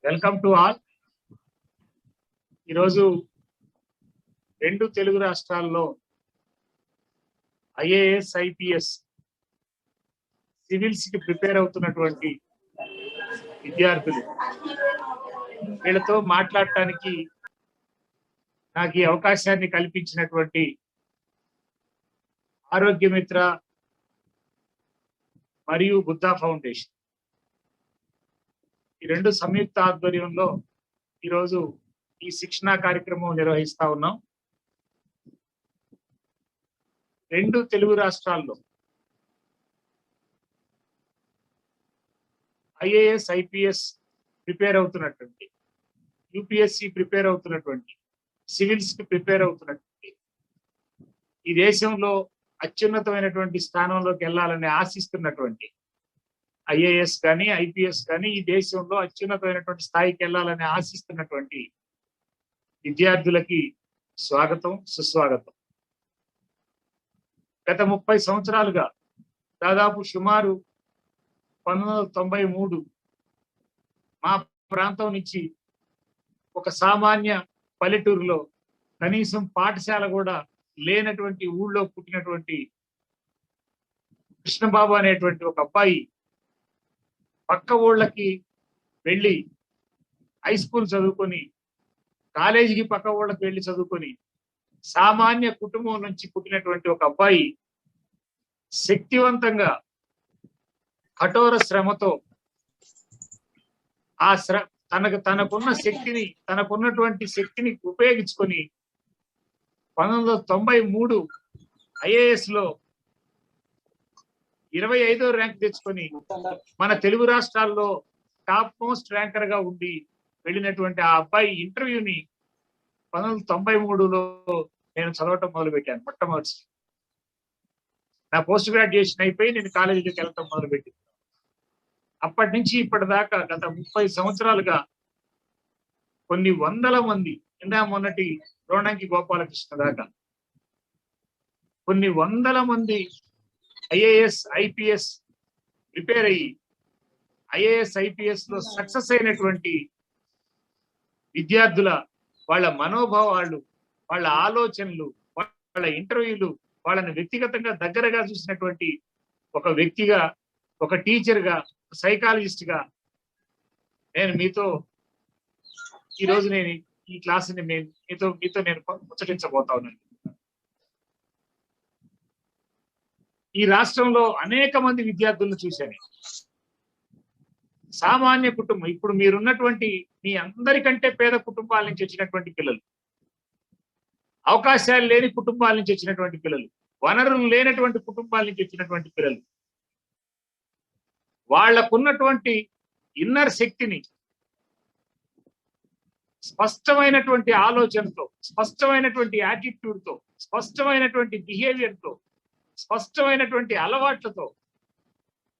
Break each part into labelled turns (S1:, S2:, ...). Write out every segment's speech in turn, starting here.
S1: Welcome to all. ఈరోజు రెండు తెలుగు రాష్ట్రాల్లో ఐఏఎస్ ఐపీఎస్ సివిల్స్ కి ప్రిపేర్ అవుతున్నటువంటి విద్యార్థులు వీళ్ళతో మాట్లాడటానికి నాకు ఈ అవకాశాన్ని కల్పించినటువంటి ఆరోగ్య మిత్ర మరియు బుద్ధా ఫౌండేషన్ ఈ రెండు సంయుక్త ఆధ్వర్యంలో ఈరోజు ఈ శిక్షణా కార్యక్రమం నిర్వహిస్తా ఉన్నాం. రెండు తెలుగు రాష్ట్రాల్లో ఐఏఎస్ ఐపీఎస్ ప్రిపేర్ అవుతున్నటువంటి, యూపీఎస్సి ప్రిపేర్ అవుతున్నటువంటి, సివిల్స్ కి ప్రిపేర్ అవుతున్నటువంటి, ఈ దేశంలో అత్యున్నతమైనటువంటి స్థానంలోకి వెళ్ళాలని ఆశిస్తున్నటువంటి ఐఏఎస్ కానీ ఐపీఎస్ కానీ ఈ దేశంలో అత్యున్నతమైనటువంటి స్థాయికి వెళ్ళాలని ఆశిస్తున్నటువంటి విద్యార్థులకి స్వాగతం, సుస్వాగతం. గత 30 సంవత్సరాలుగా దాదాపు సుమారు 1993 మా ప్రాంతం నుంచి ఒక సామాన్య పల్లెటూరులో కనీసం పాఠశాల కూడా లేనటువంటి ఊళ్ళో పుట్టినటువంటి కృష్ణబాబు అనేటువంటి ఒక అబ్బాయి పక్క ఊళ్ళకి వెళ్ళి హై స్కూల్ చదువుకొని, కాలేజీకి పక్క ఊళ్ళకి వెళ్ళి చదువుకొని, సామాన్య కుటుంబం నుంచి పుట్టినటువంటి ఒక అబ్బాయి శక్తివంతంగా కఠోర శ్రమతో ఆ తనకున్నటువంటి శక్తిని ఉపయోగించుకొని 1993 ఐఏఎస్ లో 25వ ర్యాంక్ తెచ్చుకొని మన తెలుగు రాష్ట్రాల్లో టాప్ మోస్ట్ ర్యాంకర్ గా ఉండి వెళ్ళినటువంటి ఆ అబ్బాయి ఇంటర్వ్యూని 1993లో నేను చదవటం మొదలుపెట్టాను. మొట్టమొదటి నా పోస్ట్ గ్రాడ్యుయేషన్ అయిపోయి నేను కాలేజీకి వెళ్ళటం మొదలుపెట్టింది. అప్పటి నుంచి ఇప్పటిదాకా గత 30 సంవత్సరాలుగా కొన్ని వందల మంది, మొన్నటి రోణంకి గోపాలకృష్ణ దాకా కొన్ని వందల మంది ఐఏఎస్ ఐపీఎస్ ప్రిపేర్ అయ్యి ఐఏఎస్ ఐపీఎస్ లో సక్సెస్ అయినటువంటి విద్యార్థుల వాళ్ళ మనోభావాలు, వాళ్ళ ఆలోచనలు, వాళ్ళ ఇంటర్వ్యూలు, వాళ్ళని వ్యక్తిగతంగా దగ్గరగా చూసినటువంటి ఒక వ్యక్తిగా, ఒక టీచర్గా, సైకాలజిస్ట్ గా నేను మీతో ఈరోజు నేను ఈ క్లాసుని మీతో నేను ముచ్చటించబోతా ఉన్నాను. ఈ రాష్ట్రంలో అనేక మంది విద్యార్థులను చూశాను. సామాన్య కుటుంబం, ఇప్పుడు మీరున్నటువంటి మీ అందరికంటే పేద కుటుంబాల నుంచి వచ్చినటువంటి పిల్లలు, అవకాశాలు లేని కుటుంబాల నుంచి వచ్చినటువంటి పిల్లలు, వనరులు లేనటువంటి కుటుంబాల నుంచి వచ్చినటువంటి పిల్లలు, వాళ్లకున్నటువంటి ఇన్నర్ శక్తిని స్పష్టమైనటువంటి ఆలోచనతో, స్పష్టమైనటువంటి యాటిట్యూడ్ తో, స్పష్టమైనటువంటి బిహేవియర్ తో, స్పష్టమైనటువంటి అలవాట్లతో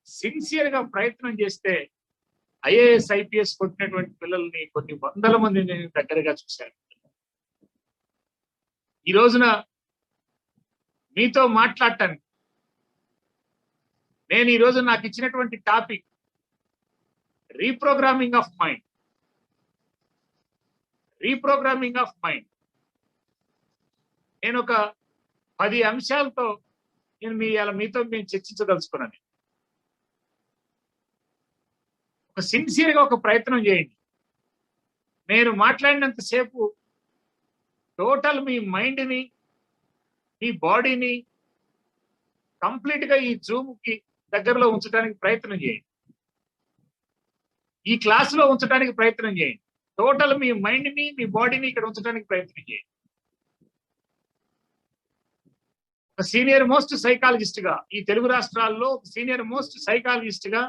S1: సిన్సియర్ గా ప్రయత్నం చేస్తే ఐఏఎస్ ఐపీఎస్ కొట్టినటువంటి పిల్లల్ని కొన్ని వందల మంది నేను దగ్గరగా చూశాను. ఈ రోజున మీతో మాట్లాడటానికి నేను ఈ రోజు నాకు ఇచ్చినటువంటి topic reprogramming of mind. Reprogramming of mind. నేను ఒక 10 అంశాలతో నేను మీతో చర్చించదలుచుకున్నాను. ఒక సిన్సియర్గా ఒక ప్రయత్నం చేయండి. నేను మాట్లాడినంతసేపు టోటల్ మీ మైండ్ని, మీ బాడీని కంప్లీట్ గా ఈ జూమ్ కి దగ్గరలో ఉంచడానికి ప్రయత్నం చేయండి. ఈ క్లాస్ లో ఉంచడానికి ప్రయత్నం చేయండి. టోటల్ మీ మైండ్ని, మీ బాడీని ఇక్కడ ఉంచడానికి ప్రయత్నం చేయండి. ఒక సీనియర్ మోస్ట్ సైకాలజిస్ట్ గా, ఈ తెలుగు రాష్ట్రాల్లో సీనియర్ మోస్ట్ సైకాలజిస్ట్ గా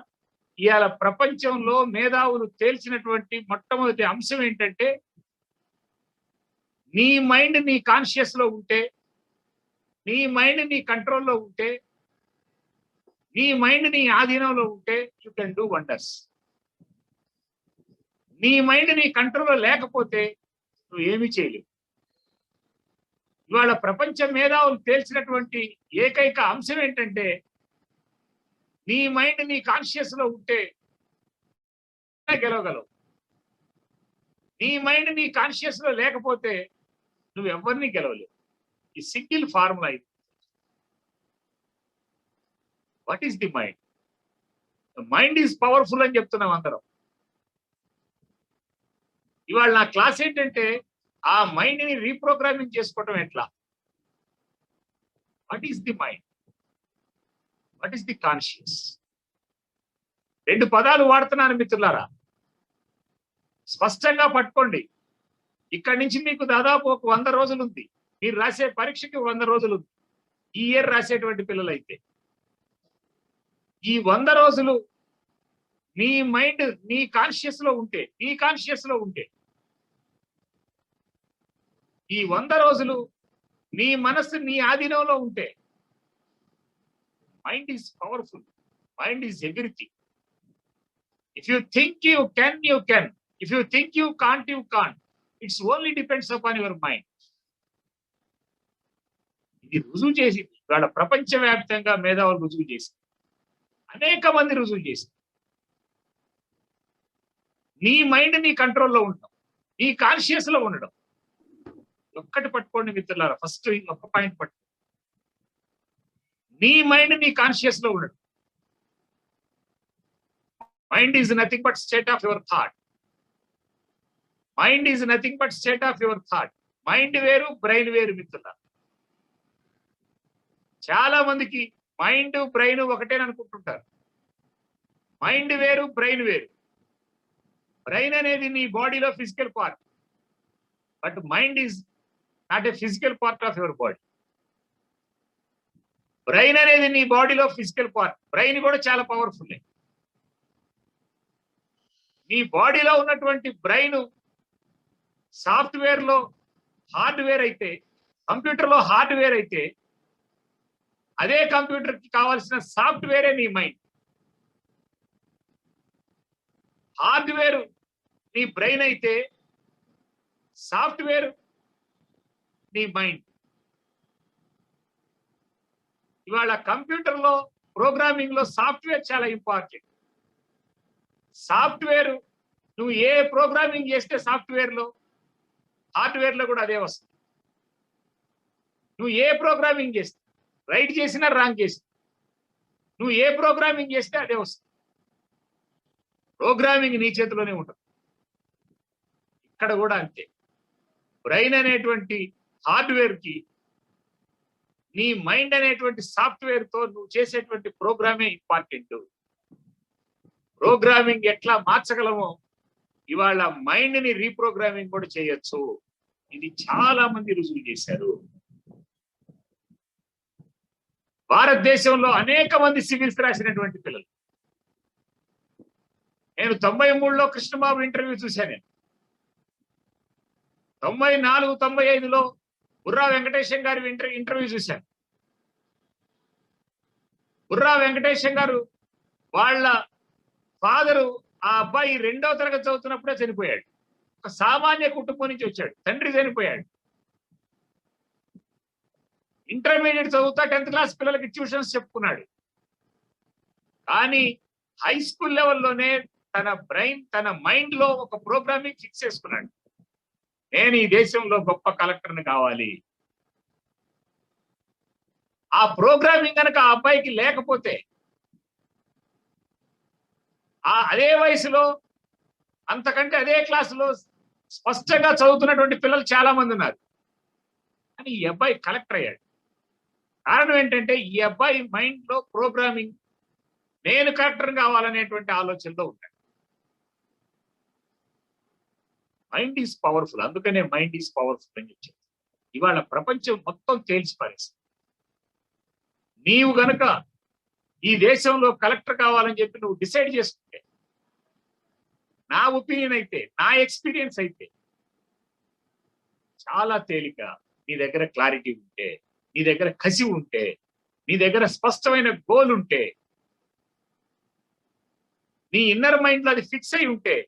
S1: ఇవాళ ప్రపంచంలో మేధావులు తేల్చినటువంటి మొట్టమొదటి అంశం ఏంటంటే, నీ మైండ్ నీ కాన్షియస్ లో ఉంటే, నీ మైండ్ నీ కంట్రోల్లో ఉంటే, నీ మైండ్ నీ ఆధీనంలో ఉంటే యూ కెన్ డూ వండర్స్. నీ మైండ్ నీ కంట్రోల్లో లేకపోతే నువ్వు ఏమీ చేయలేవు. ఇవాళ ప్రపంచ మేధావులు తేల్చినటువంటి ఏకైక అంశం ఏంటంటే, నీ మైండ్ నీ కాన్షియస్ లో ఉంటే గెలవగలవు. నీ మైండ్ నీ కాన్షియస్ లో లేకపోతే నువ్వు ఎవరిని గెలవలేవు. ఈ సింగిల్ ఫార్ములా ఇది. What is the mind? Mind is powerful అని చెప్తున్నాం అందరం. ఇవాళ నా క్లాస్ ఏంటంటే ఆ మైండ్ ని రీప్రోగ్రామింగ్ చేసుకోవటం ఎట్లా. What is the mind? What is the conscious? 2 పదాలు వాడుతున్నాను మిత్రులారా, స్పష్టంగా పట్టుకోండి. ఇక్కడి నుంచి మీకు దాదాపు ఒక 100 రోజులు ఉంది. మీరు రాసే పరీక్షకి 100 రోజులు ఉంది. ఈ ఇయర్ రాసేటువంటి పిల్లలైతే ఈ 100 రోజులు నీ మైండ్ నీ కాన్షియస్ లో ఉంటే, ఈ 100 రోజులు నీ మనస్సు నీ ఆధీనంలో ఉంటే, mind is powerful. Mind is everything. If you think you can. If you think you can't. It's only depends upon your mind. ఇది రుజువు చేసింది. ఇవాళ ప్రపంచవ్యాప్తంగా మేధావులు రుజువు చేసింది. అనేక మంది రుజువు చేసింది. నీ మైండ్ నీ కంట్రోల్లో ఉండడం, నీ కాన్షియస్ లో ఉండడం. ఒక్కటి పట్టుకోండి మిత్రులారా, ఫస్ట్ ఒక్క పాయింట్ పట్టు. నీ మైండ్ నీ కాన్షియస్ లో ఉండడం. Mind is nothing but state of your thought. Mind is nothing but state of your thought. Mind వేరు, బ్రెయిన్ వేరు మిత్రులారా. చాలా మందికి మైండ్ బ్రెయిన్ ఒకటేననుకుంటుంటారు. మైండ్ వేరు, బ్రెయిన్ వేరు. బ్రెయిన్ అనేది నీ బాడీలో physical part, but mind is not a physical part of your body. Brain అనేది నీ బాడీలో ఫిజికల్ పార్ట్. బ్రెయిన్ కూడా చాలా పవర్ఫుల్. నీ బాడీలో ఉన్నటువంటి బ్రెయిన్ సాఫ్ట్వేర్ లో హార్డ్వేర్ అయితే, కంప్యూటర్ లో హార్డ్వేర్ అయితే, అదే కంప్యూటర్ కి కావాల్సిన సాఫ్ట్వేరే నీ మైండ్. హార్డ్వేర్ నీ బ్రెయిన్ అయితే, సాఫ్ట్వేర్ నీ మైండ్. ఇవాళ కంప్యూటర్ లో ప్రోగ్రామింగ్ లో సాఫ్ట్వేర్ చాలా ఇంపార్టెంట్. సాఫ్ట్వేర్ నువ్వు ఏ ప్రోగ్రామింగ్ చేస్తే సాఫ్ట్వేర్ లో, హార్డ్వేర్ లో కూడా అదే వస్తుంది. నువ్వు ఏ ప్రోగ్రామింగ్ చేస్తే, రైట్ చేసినా రాంగ్ చేసినా, నువ్వు ఏ ప్రోగ్రామింగ్ చేస్తే అదే వస్తుంది. ప్రోగ్రామింగ్ నీ చేతిలోనే ఉంటుంది. ఇక్కడ కూడా అంతే. బ్రెయిన్ అనేటువంటి హార్డ్వేర్ కి, నీ మైండ్ అనేటువంటి సాఫ్ట్వేర్ తో నువ్వు చేసేటువంటి ప్రోగ్రామే ఇంపార్టెంట్. ప్రోగ్రామింగ్ ఎట్లా మార్చగలమో ఇవాళ మైండ్ ని రీప్రోగ్రామింగ్ కూడా చేయొచ్చు. ఇది చాలా మంది రుజువు చేశారు. భారతదేశంలో అనేక మంది సివిల్స్ రాసినటువంటి పిల్లలు. నేను 93లో కృష్ణబాబు ఇంటర్వ్యూ చూశాను. 94, 95లో బుర్రా వెంకటేశం గారి ఇంటర్వ్యూ చూశాను. బుర్రా వెంకటేశం గారు వాళ్ళ ఫాదరు, ఆ అబ్బాయి 2వ తరగతి చదువుతున్నప్పుడే చనిపోయాడు. ఒక సామాన్య కుటుంబం నుంచి వచ్చాడు. తండ్రి చనిపోయాడు. ఇంటర్మీడియట్ చదువుతా 10th క్లాస్ పిల్లలకి ట్యూషన్స్ చెప్పుకున్నాడు. కానీ హై స్కూల్ లెవెల్లోనే తన బ్రెయిన్, తన మైండ్ లో ఒక ప్రోగ్రామింగ్ ఫిక్స్ చేసుకున్నాడు. నేను ఈ దేశంలో గొప్ప కలెక్టర్ని కావాలి. ఆ ప్రోగ్రామింగ్ కనుక ఆ అబ్బాయికి లేకపోతే, అదే వయసులో అంతకంటే అదే క్లాసులో స్పష్టంగా చదువుతున్నటువంటి పిల్లలు చాలా మంది ఉన్నారు. కానీ ఈ అబ్బాయి కలెక్టర్ అయ్యాడు. కారణం ఏంటంటే ఈ అబ్బాయి మైండ్ లో ప్రోగ్రామింగ్, నేను కలెక్టర్ కావాలనేటువంటి ఆలోచనలో ఉంటాడు. Mind is powerful. అందుకనే మైండ్ ఈజ్ పవర్ఫుల్ అని చెప్పారు. ఇవాళ ప్రపంచం మొత్తం తేల్చి పారేస్తుంది. నీవు గనక ఈ దేశంలో కలెక్టర్ కావాలని చెప్పి నువ్వు డిసైడ్ చేసుకుంటే, నా ఒపీనియన్ అయితే, నా ఎక్స్పీరియన్స్ అయితే, చాలా తేలిక. నీ దగ్గర క్లారిటీ ఉంటే, నీ దగ్గర కసి ఉంటే, నీ దగ్గర స్పష్టమైన గోల్ ఉంటే, నీ ఇన్నర్ మైండ్ లో అది ఫిక్స్ అయి ఉంటే,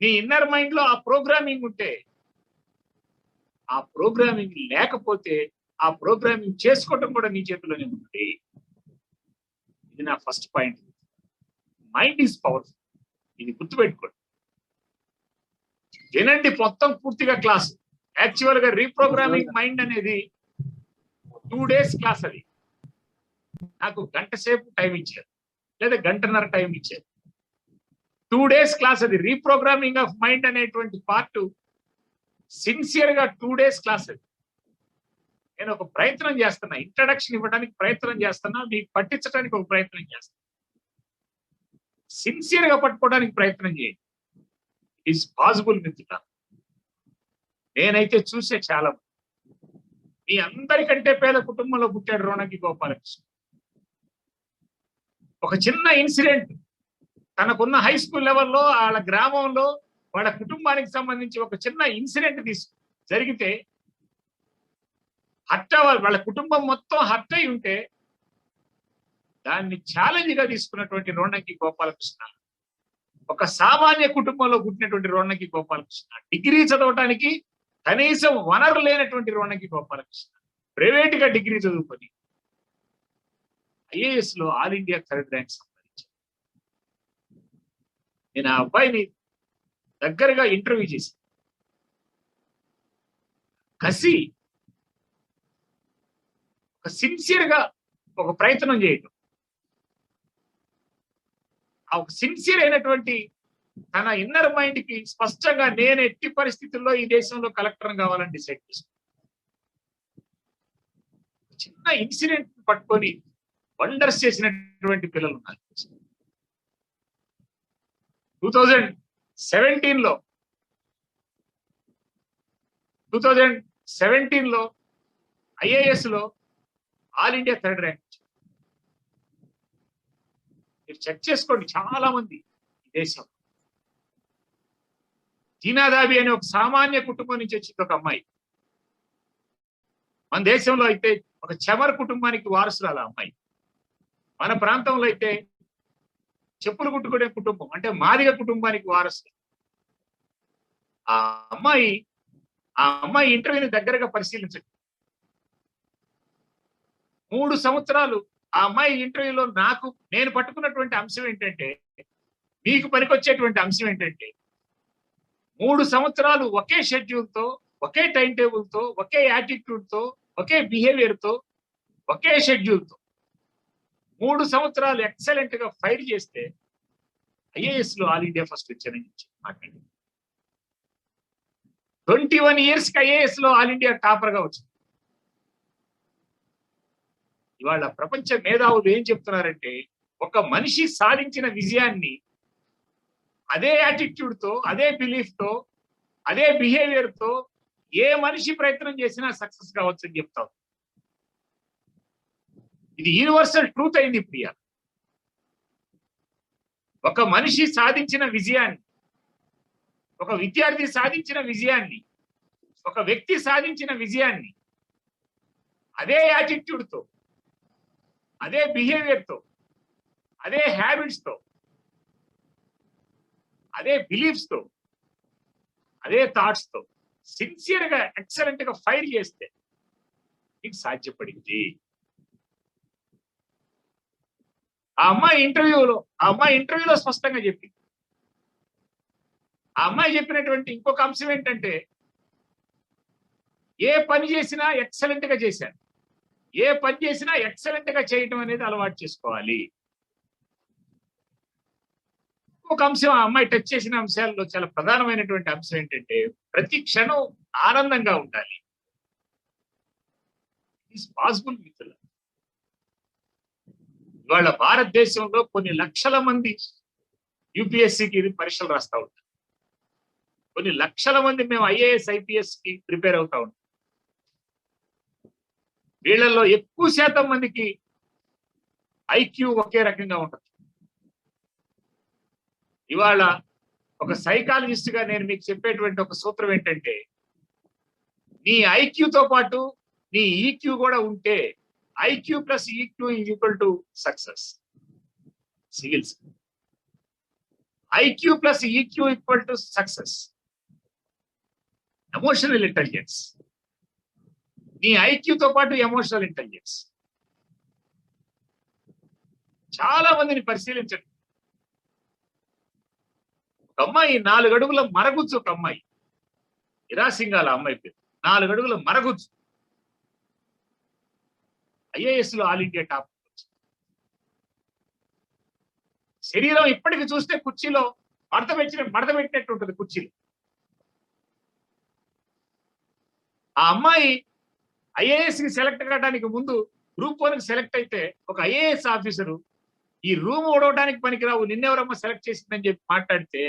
S1: నీ ఇన్నర్ మైండ్ లో ఆ ప్రోగ్రామింగ్ ఉంటే, ఆ ప్రోగ్రామింగ్ లేకపోతే ఆ ప్రోగ్రామింగ్ చేసుకోవటం కూడా నీ చేతిలోనే ఉంది. ఇది నా first point. Mind is powerful. ఇది గుర్తుపెట్టుకోండి. వినండి మొత్తం పూర్తిగా క్లాస్. యాక్చువల్ గా రీప్రోగ్రామింగ్ మైండ్ అనేది 2 days క్లాస్. అది నాకు గంట సేపు టైం ఇచ్చారు, లేదా గంటన్నర టైం ఇచ్చారు. 2 days క్లాస్. అది రీప్రోగ్రామింగ్ ఆఫ్ మైండ్ అనేటువంటి పార్ట్ సిన్సియర్ గా 2 days క్లాస్. అది నేను ఒక ప్రయత్నం చేస్తున్నా, ఇంట్రడక్షన్ ఇవ్వడానికి ప్రయత్నం చేస్తున్నా, మీకు పట్టించడానికి ఒక ప్రయత్నం చేస్తున్నా. సిన్సియర్ గా పట్టుకోవడానికి ప్రయత్నం చేయండి. ఇట్ ఈస్ పాసిబుల్ మిత్రుడా. నేనైతే చూసే చాలా మీ అందరికంటే పేద కుటుంబంలో పుట్టాడు రోణకి గోపాలకృష్ణ. ఒక చిన్న ఇన్సిడెంట్ తనకున్న హై స్కూల్ లెవెల్లో వాళ్ళ గ్రామంలో వాళ్ళ కుటుంబానికి సంబంధించి ఒక చిన్న ఇన్సిడెంట్ జరిగితే హర్ట్ వాళ్ళ కుటుంబం మొత్తం హర్ట్ అయి ఉంటే దాన్ని ఛాలెంజ్ గా తీసుకున్నటువంటి రోణకి గోపాలకృష్ణ, ఒక సామాన్య కుటుంబంలో పుట్టినటువంటి రోణకి గోపాలకృష్ణ, డిగ్రీ చదవటానికి కనీసం వనరు లేనటువంటి రోణకి గోపాలకృష్ణ ప్రైవేట్ గా డిగ్రీ చదువుకొని ఐఏఎస్ లో ఆల్ ఇండియా 3rd ర్యాంక్ సంపాదించాను. నేను ఆ అబ్బాయిని దగ్గరగా ఇంటర్వ్యూ చేసి కసి ఒక సిన్సియర్ గా ఒక ప్రయత్నం చేయటం, ఆ ఒక సిన్సియర్ అయినటువంటి తన ఇన్నర్ మైండ్ కి స్పష్టంగా నేను ఎట్టి పరిస్థితుల్లో ఈ దేశంలో కలెక్టర్ కావాలని డిసైడ్ చేసుకున్నాను. చిన్న ఇన్సిడెంట్ పట్టుకొని వండర్స్ చేసినటువంటి పిల్లలు ఉన్నారు. 2017 లో ఐఏఎస్ లో ఆల్ ఇండియా 3rd ర్యాంక్. మీరు చెక్ చేసుకోండి, చాలా మంది ఈ దేశం. జీనాదాబి అనే ఒక సామాన్య కుటుంబం నుంచి వచ్చింది ఒక అమ్మాయి. మన దేశంలో అయితే ఒక చెమర్ కుటుంబానికి వారసురాలు అమ్మాయి. మన ప్రాంతంలో అయితే చెప్పులు కుట్టుకునే కుటుంబం అంటే మాదిగ కుటుంబానికి వారసు. ఆ అమ్మాయి ఇంటర్వ్యూని దగ్గరగా పరిశీలించండి. 3 సంవత్సరాలు ఆ అమ్మాయి ఇంటర్వ్యూలో నేను పట్టుకున్నటువంటి అంశం ఏంటంటే, మీకు పనికొచ్చేటువంటి అంశం ఏంటంటే, 3 సంవత్సరాలు ఒకే షెడ్యూల్ తో, ఒకే టైం టేబుల్ తో, ఒకే యాటిట్యూడ్ తో, ఒకే బిహేవియర్ తో, ఒకే షెడ్యూల్ తో 3 సంవత్సరాలు ఎక్సలెంట్ గా ఫైర్ చేస్తే ఐఏఎస్ లో ఆల్ ఇండియా ఫస్ట్ వచ్చానని మాట్లాడి 21 years కి ఐఏఎస్ లో ఆల్ ఇండియా టాపర్ గా వచ్చింది. ఇవాళ ప్రపంచ మేధావులు ఏం చెప్తున్నారంటే, ఒక మనిషి సాధించిన విజయాన్ని అదే యాటిట్యూడ్ తో, అదే బిలీఫ్ తో, అదే బిహేవియర్ తో ఏ మనిషి ప్రయత్నం చేసినా సక్సెస్ కావచ్చు అని చెప్తాం. ఇది యూనివర్సల్ ట్రూత్ అయింది ప్రియ. ఒక మనిషి సాధించిన విజయాన్ని, ఒక విద్యార్థి సాధించిన విజయాన్ని, ఒక వ్యక్తి సాధించిన విజయాన్ని అదే యాటిట్యూడ్ తో, అదే బిహేవియర్ తో, అదే హ్యాబిట్స్ తో, అదే బిలీఫ్స్ తో, అదే థాట్స్ తో సిన్సియర్ గా ఎక్సలెంట్ గా ఫైర్ చేస్తే మీకు సాధ్యపడింది. ఆ అమ్మాయి ఇంటర్వ్యూలో స్పష్టంగా చెప్పింది. ఆ అమ్మాయి చెప్పినటువంటి ఇంకొక అంశం ఏంటంటే, ఏ పని చేసినా ఎక్సలెంట్ గా చేశాను, ఏ పని చేసినా ఎక్సలెంట్ గా చేయటం అనేది అలవాటు చేసుకోవాలి. ఒక అంశం ఆ అమ్మాయి టచ్ చేసిన అంశాల్లో చాలా ప్రధానమైనటువంటి అంశం ఏంటంటే, ప్రతి క్షణం ఆనందంగా ఉండాలి. ఇట్ ఈస్ పాసిబుల్ మిత్రులు. ఇవాళ భారతదేశంలో కొన్ని లక్షల మంది యూపీఎస్సీకి పరీక్షలు రాస్తా ఉంటారు. కొన్ని లక్షల మంది మేము ఐఏఎస్ ఐపీఎస్ కి ప్రిపేర్ అవుతా ఉంటాం. వీళ్ళల్లో ఎక్కువ శాతం మందికి ఐక్యూ ఒకే రకంగా ఉంటుంది. ఇవాళ ఒక సైకాలజిస్ట్ గా నేను మీకు చెప్పేటువంటి ఒక సూత్రం ఏంటంటే, నీ ఐక్యూతో పాటు నీ ఈక్యూ కూడా ఉంటే IQ plus EQ is equal to success. Civils IQ plus EQ equal to success. Emotional intelligence, నీ ఐక్యూతో పాటు ఎమోషనల్ ఇంటెలిజెన్స్. చాలా మందిని పరిశీలించండి. ఒక అమ్మాయి 4 అడుగుల మరగుచ్చు, ఒక అమ్మాయి ఇరాసింగాల అమ్మాయి పేరు. 4 అడుగుల మరగుచ్చు. ఐఏఎస్ లో ఆల్ ఇండియా టాప్. శరీరం ఇప్పటికి చూస్తే కుర్చీలో మడత పెట్టినట్టు ఉంటుంది కుర్చీలో. ఆ అమ్మాయి ఐఏఎస్ కి సెలెక్ట్ కావడానికి ముందు గ్రూప్ 1 కి సెలెక్ట్ అయితే ఒక ఐఏఎస్ ఆఫీసరు ఈ రూమ్ ఓడవడానికి పనికిరావు, నిన్నెవరమ్మ సెలెక్ట్ చేసిందని చెప్పి మాట్లాడితే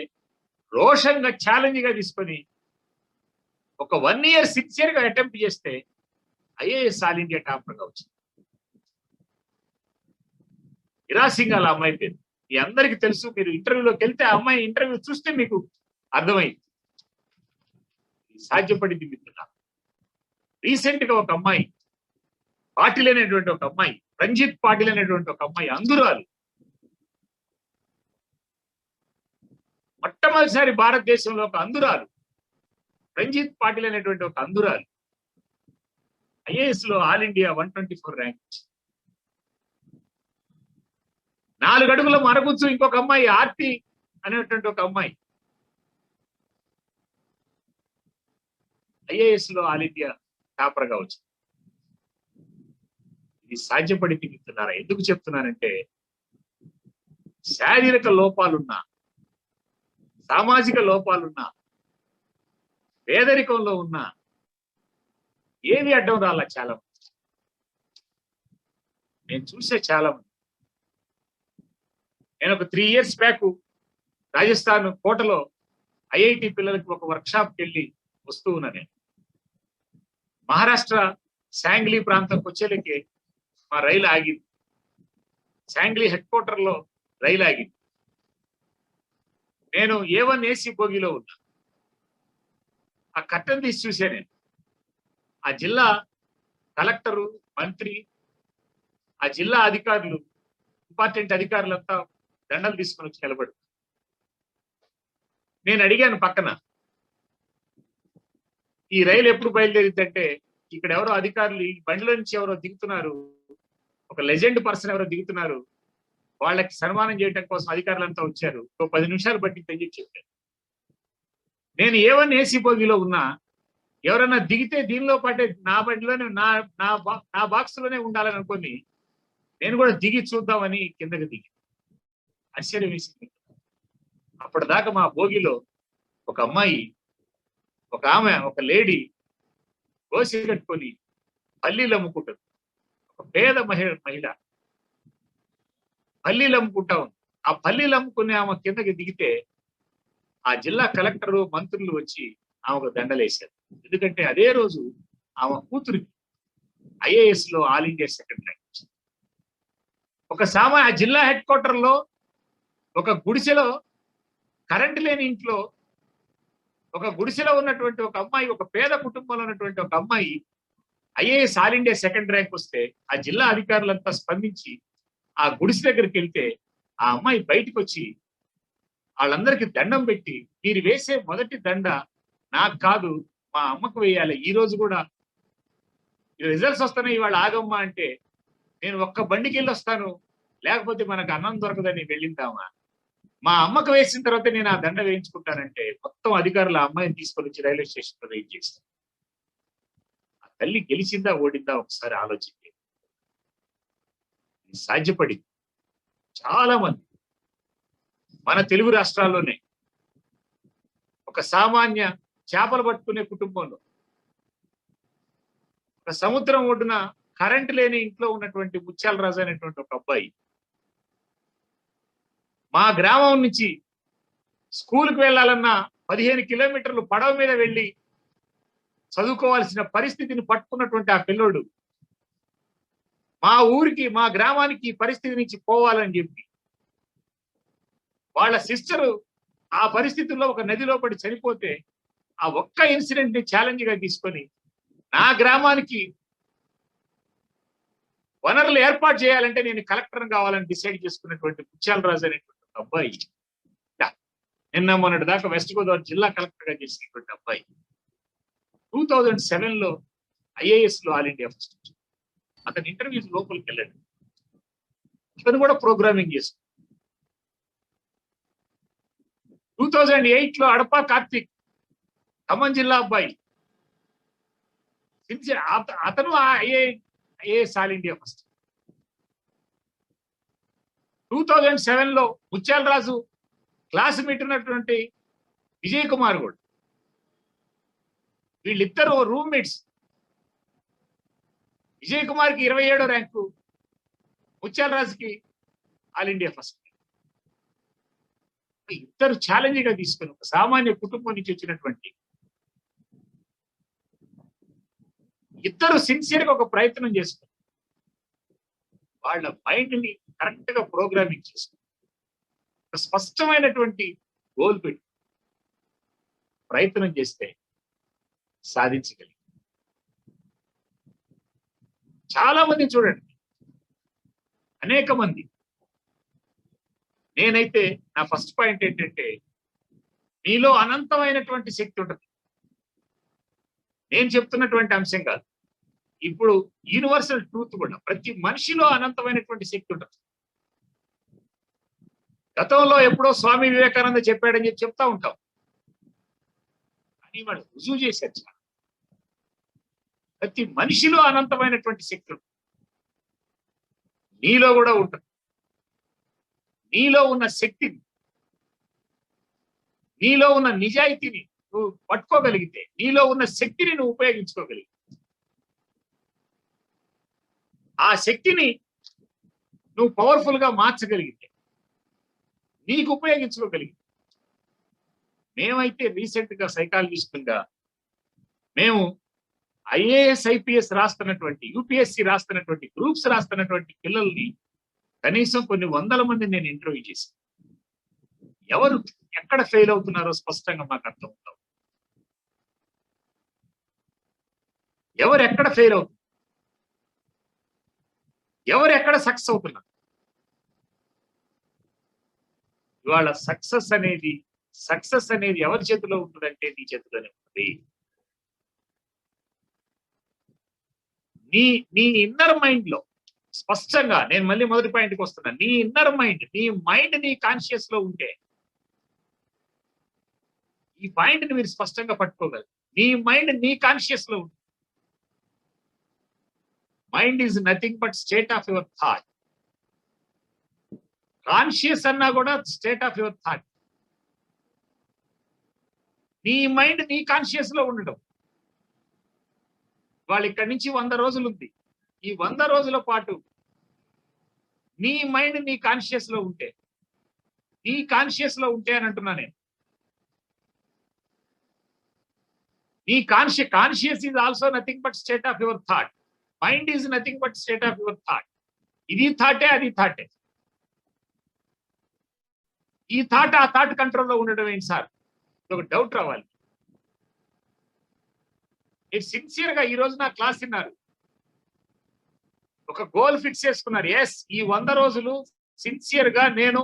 S1: రోషంగా ఛాలెంజ్ గా తీసుకొని ఒక 1 year సిన్సియర్ గా అటెంప్ట్ చేస్తే ఐఏఎస్ ఆల్ ఇండియా టాపర్ గా వచ్చింది. ఇరాసింగాల అమ్మాయి పేరు మీ అందరికి తెలుసు. మీరు ఇంటర్వ్యూలోకి వెళ్తే ఆ అమ్మాయి ఇంటర్వ్యూ చూస్తే మీకు అర్థమైంది. సాధ్యపడింది మిత్రుల. రీసెంట్ గా ఒక అమ్మాయి, పాటిల్ అనేటువంటి ఒక అమ్మాయి, రంజిత్ పాటిల్ అనేటువంటి ఒక అమ్మాయి, అందురాలు, మొట్టమొదటిసారి భారతదేశంలో ఒక అందురాలు, రంజిత్ పాటిల్ అనేటువంటి ఒక అందురాలు ఐఏఎస్ లో ఆల్ ఇండియా 124 ర్యాంక్. 4 అడుగుల మరగుచ్చు ఇంకొక అమ్మాయి, ఆర్తి అనేటువంటి ఒక అమ్మాయి ఐఏఎస్ లో ఆల్ ఇండియా టాపర్ గా వచ్చింది. ఇది సాధ్యపడింది మిత్రులారా. ఎందుకు చెప్తున్నానంటే శారీరక లోపాలున్నా, సామాజిక లోపాలున్నా, పేదరికంలో ఉన్నా ఏది అడ్డం రాలా. చాలా మంది నేను చూసే, చాలా మంది. నేను ఒక 3 years బ్యాక్ రాజస్థాన్ కోటలో ఐఐటి పిల్లలకి ఒక వర్క్షాప్కి వెళ్ళి వస్తూ ఉన్నా. నేను మహారాష్ట్ర శాంగ్లీ ప్రాంతంకి వచ్చేలకి మా రైలు ఆగింది. శాంగ్లీ హెడ్ క్వార్టర్ లో రైలు ఆగింది. నేను A1 AC బోగిలో ఉన్నా. ఆ కట్టను తీసి చూసా నేను. ఆ జిల్లా కలెక్టరు, మంత్రి, ఆ జిల్లా అధికారులు, ఇంపార్టెంట్ అధికారులంతా దండలు తీసుకొని వచ్చి నిలబడు. నేను అడిగాను పక్కన, ఈ రైలు ఎప్పుడు బయలుదేరిందంటే, ఇక్కడ ఎవరో అధికారులు ఈ బండిలో నుంచి ఎవరో దిగుతున్నారు, ఒక లెజెండ్ పర్సన్ ఎవరో దిగుతున్నారు, వాళ్ళకి సన్మానం చేయడం కోసం అధికారులంతా వచ్చారు, 10 నిమిషాలు పట్టిందని చెప్పి చెప్పాను. నేను A1 AC బోగిలో ఉన్నా, ఎవరన్నా దిగితే దీనిలో పాటే నా బండిలోనే నా బాక్స్ లోనే ఉండాలని అనుకొని నేను కూడా దిగి చూద్దామని కిందకి దిగి ఆశ్చర్యం వేసింది. అప్పటిదాకా మా భోగిలో ఒక అమ్మాయి, ఒక ఆమె, ఒక లేడీ గోసి కట్టుకొని పల్లీలు అమ్ముకుంటుంది. ఒక పేద మహిళ పల్లీలు అమ్ముకుంటా ఉంది. ఆ పల్లీలు అమ్ముకుని ఆమె కిందకి దిగితే ఆ జిల్లా కలెక్టరు, మంత్రులు వచ్చి ఆమెకు దండలేశారు. ఎందుకంటే అదే రోజు ఆమె కూతురికి ఐఏఎస్ లో ఆల్ ఇండియా సెకండ్ ర్యాంక్ వచ్చింది. ఆ జిల్లా హెడ్ క్వార్టర్ లో ఒక గుడిసెలో, కరెంట్ లేని ఇంట్లో ఒక గుడిసెలో ఉన్నటువంటి ఒక అమ్మాయి, ఒక పేద కుటుంబంలో ఉన్నటువంటి ఒక అమ్మాయి IAS all India second rank వస్తే ఆ జిల్లా అధికారులంతా స్పందించి ఆ గుడిసె దగ్గరికి వెళ్తే ఆ అమ్మాయి బయటకు వచ్చి వాళ్ళందరికీ దండం పెట్టి, మీరు వేసే మొదటి దండ నాకు కాదు, మా అమ్మకు వేయాలి. ఈ రోజు కూడా రిజల్ట్స్ వస్తున్నాయి, ఇవాళ ఆగమ్మా అంటే నేను ఒక్క బండికి వెళ్ళి వస్తాను, లేకపోతే మనకు అన్నం దొరకదని వెళ్ళిందామా, మా అమ్మకు వేసిన తర్వాత నేను ఆ దండ వేయించుకుంటానంటే మొత్తం అధికారులు ఆ అమ్మాయిని తీసుకొని వచ్చి రైల్వే స్టేషన్ లో వెయిట్ చేస్తారు. ఆ తల్లి గెలిచిందా ఓడిందా ఒకసారి ఆలోచించి. సాధ్యపడింది. చాలా మంది మన తెలుగు రాష్ట్రాల్లోనే ఒక సామాన్య చేపలు పట్టుకునే కుటుంబంలో, ఒక సముద్రం ఒడ్డున కరెంట్ లేని ఇంట్లో ఉన్నటువంటి ముత్యాల రాజు అనేటువంటి ఒక అబ్బాయి మా గ్రామం నుంచి స్కూల్కి వెళ్ళాలన్నా 15 కిలోమీటర్లు పడవ మీద వెళ్ళి చదువుకోవాల్సిన పరిస్థితిని పట్టుకున్నటువంటి ఆ పిల్లోడు మా ఊరికి, మా గ్రామానికి ఈ పరిస్థితి నుంచి పోవాలని చెప్పి వాళ్ళ సిస్టరు ఆ పరిస్థితుల్లో ఒక నదిలో పడి చనిపోతే ఆ ఒక్క ఇన్సిడెంట్ ని ఛాలెంజ్ గా తీసుకొని నా గ్రామానికి వనరులు ఏర్పాటు చేయాలంటే నేను కలెక్టర్ కావాలని డిసైడ్ చేసుకున్నటువంటి ముత్యాల రాజు అనేటువంటి అబ్బాయి, నిన్న మొన్నటి దాకా వెస్ట్ గోదావరి జిల్లా కలెక్టర్ గా చేసినటువంటి అబ్బాయి 2007 లో ఐఏఎస్ లో ఆల్ ఇండియా ఫస్ట్. అతని ఇంటర్వ్యూస్ లోపలికి వెళ్ళాడు. అతను కూడా ప్రోగ్రామింగ్ చేస్తాడు. 2008 లో అడపా కార్తిక్ ఖమ్మం జిల్లా అబ్బాయి సిన్సియర్, అతను ఐఏఎస్ ఆల్ ఇండియా ఫస్ట్. 2007 లో ముత్యాల రాజు క్లాస్మేట్ ఉన్నటువంటి విజయ్ కుమార్ కూడా, వీళ్ళిద్దరు రూమ్మేట్స్. విజయ్ కుమార్ కి 27వ ర్యాంకు, ముత్యాల రాజుకి ఆల్ ఇండియా ఫస్ట్. ఇద్దరు ఛాలెంజ్ గా తీసుకుని ఒక సామాన్య కుటుంబం నుంచి వచ్చినటువంటి ఇద్దరు సిన్సియర్ గా ఒక ప్రయత్నం చేసుకుని వాళ్ళ మైండ్ ని కరెక్ట్ గా ప్రోగ్రామింగ్ చేసుకుని ఒక స్పష్టమైనటువంటి గోల్ పెట్టి ప్రయత్నం చేస్తే సాధించగలిగి. చాలా మంది చూడండి, అనేక మంది. నేనైతే నా ఫస్ట్ పాయింట్ ఏంటంటే, మీలో అనంతమైనటువంటి శక్తి ఉంటుంది. నేను చెప్తున్నటువంటి అంశం కాదు, ఇప్పుడు యూనివర్సల్ ట్రూత్ కూడా, ప్రతి మనిషిలో అనంతమైనటువంటి శక్తి ఉంటుంది. గతంలో ఎప్పుడో స్వామి వివేకానంద చెప్పాడని చెప్పి చెప్తా ఉంటాం, కానీ వాళ్ళు రుజువు చేశారు. ప్రతి మనిషిలో అనంతమైనటువంటి శక్తి ఉంటుంది. నీలో కూడా ఉంటుంది. నీలో ఉన్న శక్తిని, నీలో ఉన్న నిజాయితీని నువ్వు పట్టుకోగలిగితే, నీలో ఉన్న శక్తిని నువ్వు ఉపయోగించుకోగలిగితే, ఆ శక్తిని నువ్వు పవర్ఫుల్ గా మార్చగలిగితే, నీకు ఉపయోగించుకోగలిగితే. మేమైతే రీసెంట్ గా సైకాలజిస్టులుగా మేము ఐఏఎస్ ఐపీఎస్ రాస్తున్నటువంటి, యూపీఎస్సి రాస్తున్నటువంటి, గ్రూప్స్ రాస్తున్నటువంటి పిల్లల్ని కనీసం కొన్ని వందల మంది నేను ఇంటర్వ్యూ చేశాను. ఎవరు ఎక్కడ ఫెయిల్ అవుతున్నారో స్పష్టంగా మాకు అర్థం అవుతాం. ఎవరు ఎక్కడ ఫెయిల్ అవుతున్నారు, ఎవరు ఎక్కడ సక్సెస్ అవుతున్నారు. ఇవాళ సక్సెస్ అనేది ఎవరి చేతిలో ఉంటుందంటే నీ చేతిలోనే ఉంటుంది. నీ ఇన్నర్ మైండ్ లో స్పష్టంగా, నేను మళ్ళీ మొదటి పాయింట్కి వస్తున్నా, నీ ఇన్నర్ మైండ్, నీ మైండ్ నీ కాన్షియస్ లో ఉంటే ఈ పాయింట్ ని మీరు స్పష్టంగా పట్టుకోగలరు. నీ మైండ్ నీ కాన్షియస్ లో ఉంటుంది. Mind is nothing but state of your thought. Conscious అన్నా కూడా స్టేట్ ఆఫ్ యువర్ థాట్. నీ మైండ్ నీ కాన్షియస్ లో ఉండడం. వాళ్ళు ఇక్కడి నుంచి 100 రోజులు ఉంది. ఈ 100 రోజుల పాటు నీ మైండ్ నీ కాన్షియస్ లో ఉంటే, నీ కాన్షియస్ లో ఉంటే అని అంటున్నా నేను. నీ conscious is also nothing but state of your thought. Mind is nothing but state of your thought. ఇది థాటే, అది థాటే. ఈ థాట్ ఆ థాట్ కంట్రోల్లో ఉండడం ఏంటి సార్? ఒక డౌట్ రావాలి. మీరు సిన్సియర్ గా ఈ రోజు నా క్లాస్ విన్నారు, ఒక గోల్ ఫిక్స్ చేసుకున్నారు. ఎస్, ఈ 100 రోజులు సిన్సియర్ గా నేను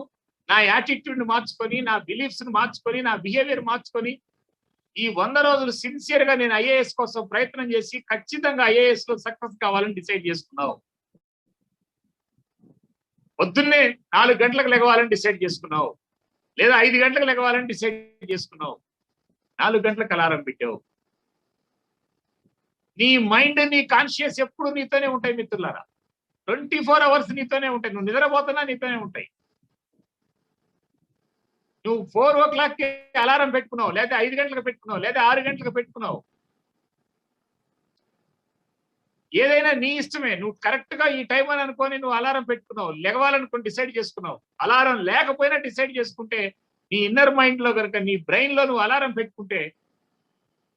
S1: నా యాటిట్యూడ్ ని మార్చుకొని, నా బిలీఫ్స్ ని మార్చుకొని, నా బిహేవియర్ మార్చుకొని, ఈ 100 రోజులు సిన్సియర్ గా నేను ఐఏఎస్ కోసం ప్రయత్నం చేసి ఖచ్చితంగా ఐఏఎస్ లో సక్సెస్ కావాలని డిసైడ్ చేసుకున్నావు. పొద్దున్నే 4 గంటలకు లెగవాలని డిసైడ్ చేసుకున్నావు, లేదా 5 గంటలకు లెగవాలని డిసైడ్ చేసుకున్నావు. 4 గంటలకు అలారం పెట్టావు. నీ మైండ్ నీ కాన్షియస్ ఎప్పుడు నీతోనే ఉంటాయి మిత్రులారా. 24 అవర్స్ నీతోనే ఉంటాయి. నువ్వు నిద్రపోతున్నా నీతోనే ఉంటాయి. నువ్వు 4 o'clock అలారం పెట్టుకున్నావు, లేదా 5 గంటలకు పెట్టుకున్నావు, లేదా 6 గంటలకు పెట్టుకున్నావు, ఏదైనా నీ ఇష్టమే. నువ్వు కరెక్ట్ గా ఈ టైం అని అనుకొని నువ్వు అలారం పెట్టుకున్నావు, లెగవాలనుకుని డిసైడ్ చేసుకున్నావు. అలారం లేకపోయినా డిసైడ్ చేసుకుంటే, నీ ఇన్నర్ మైండ్ లో కనుక, నీ బ్రెయిన్ లో నువ్వు అలారం పెట్టుకుంటే,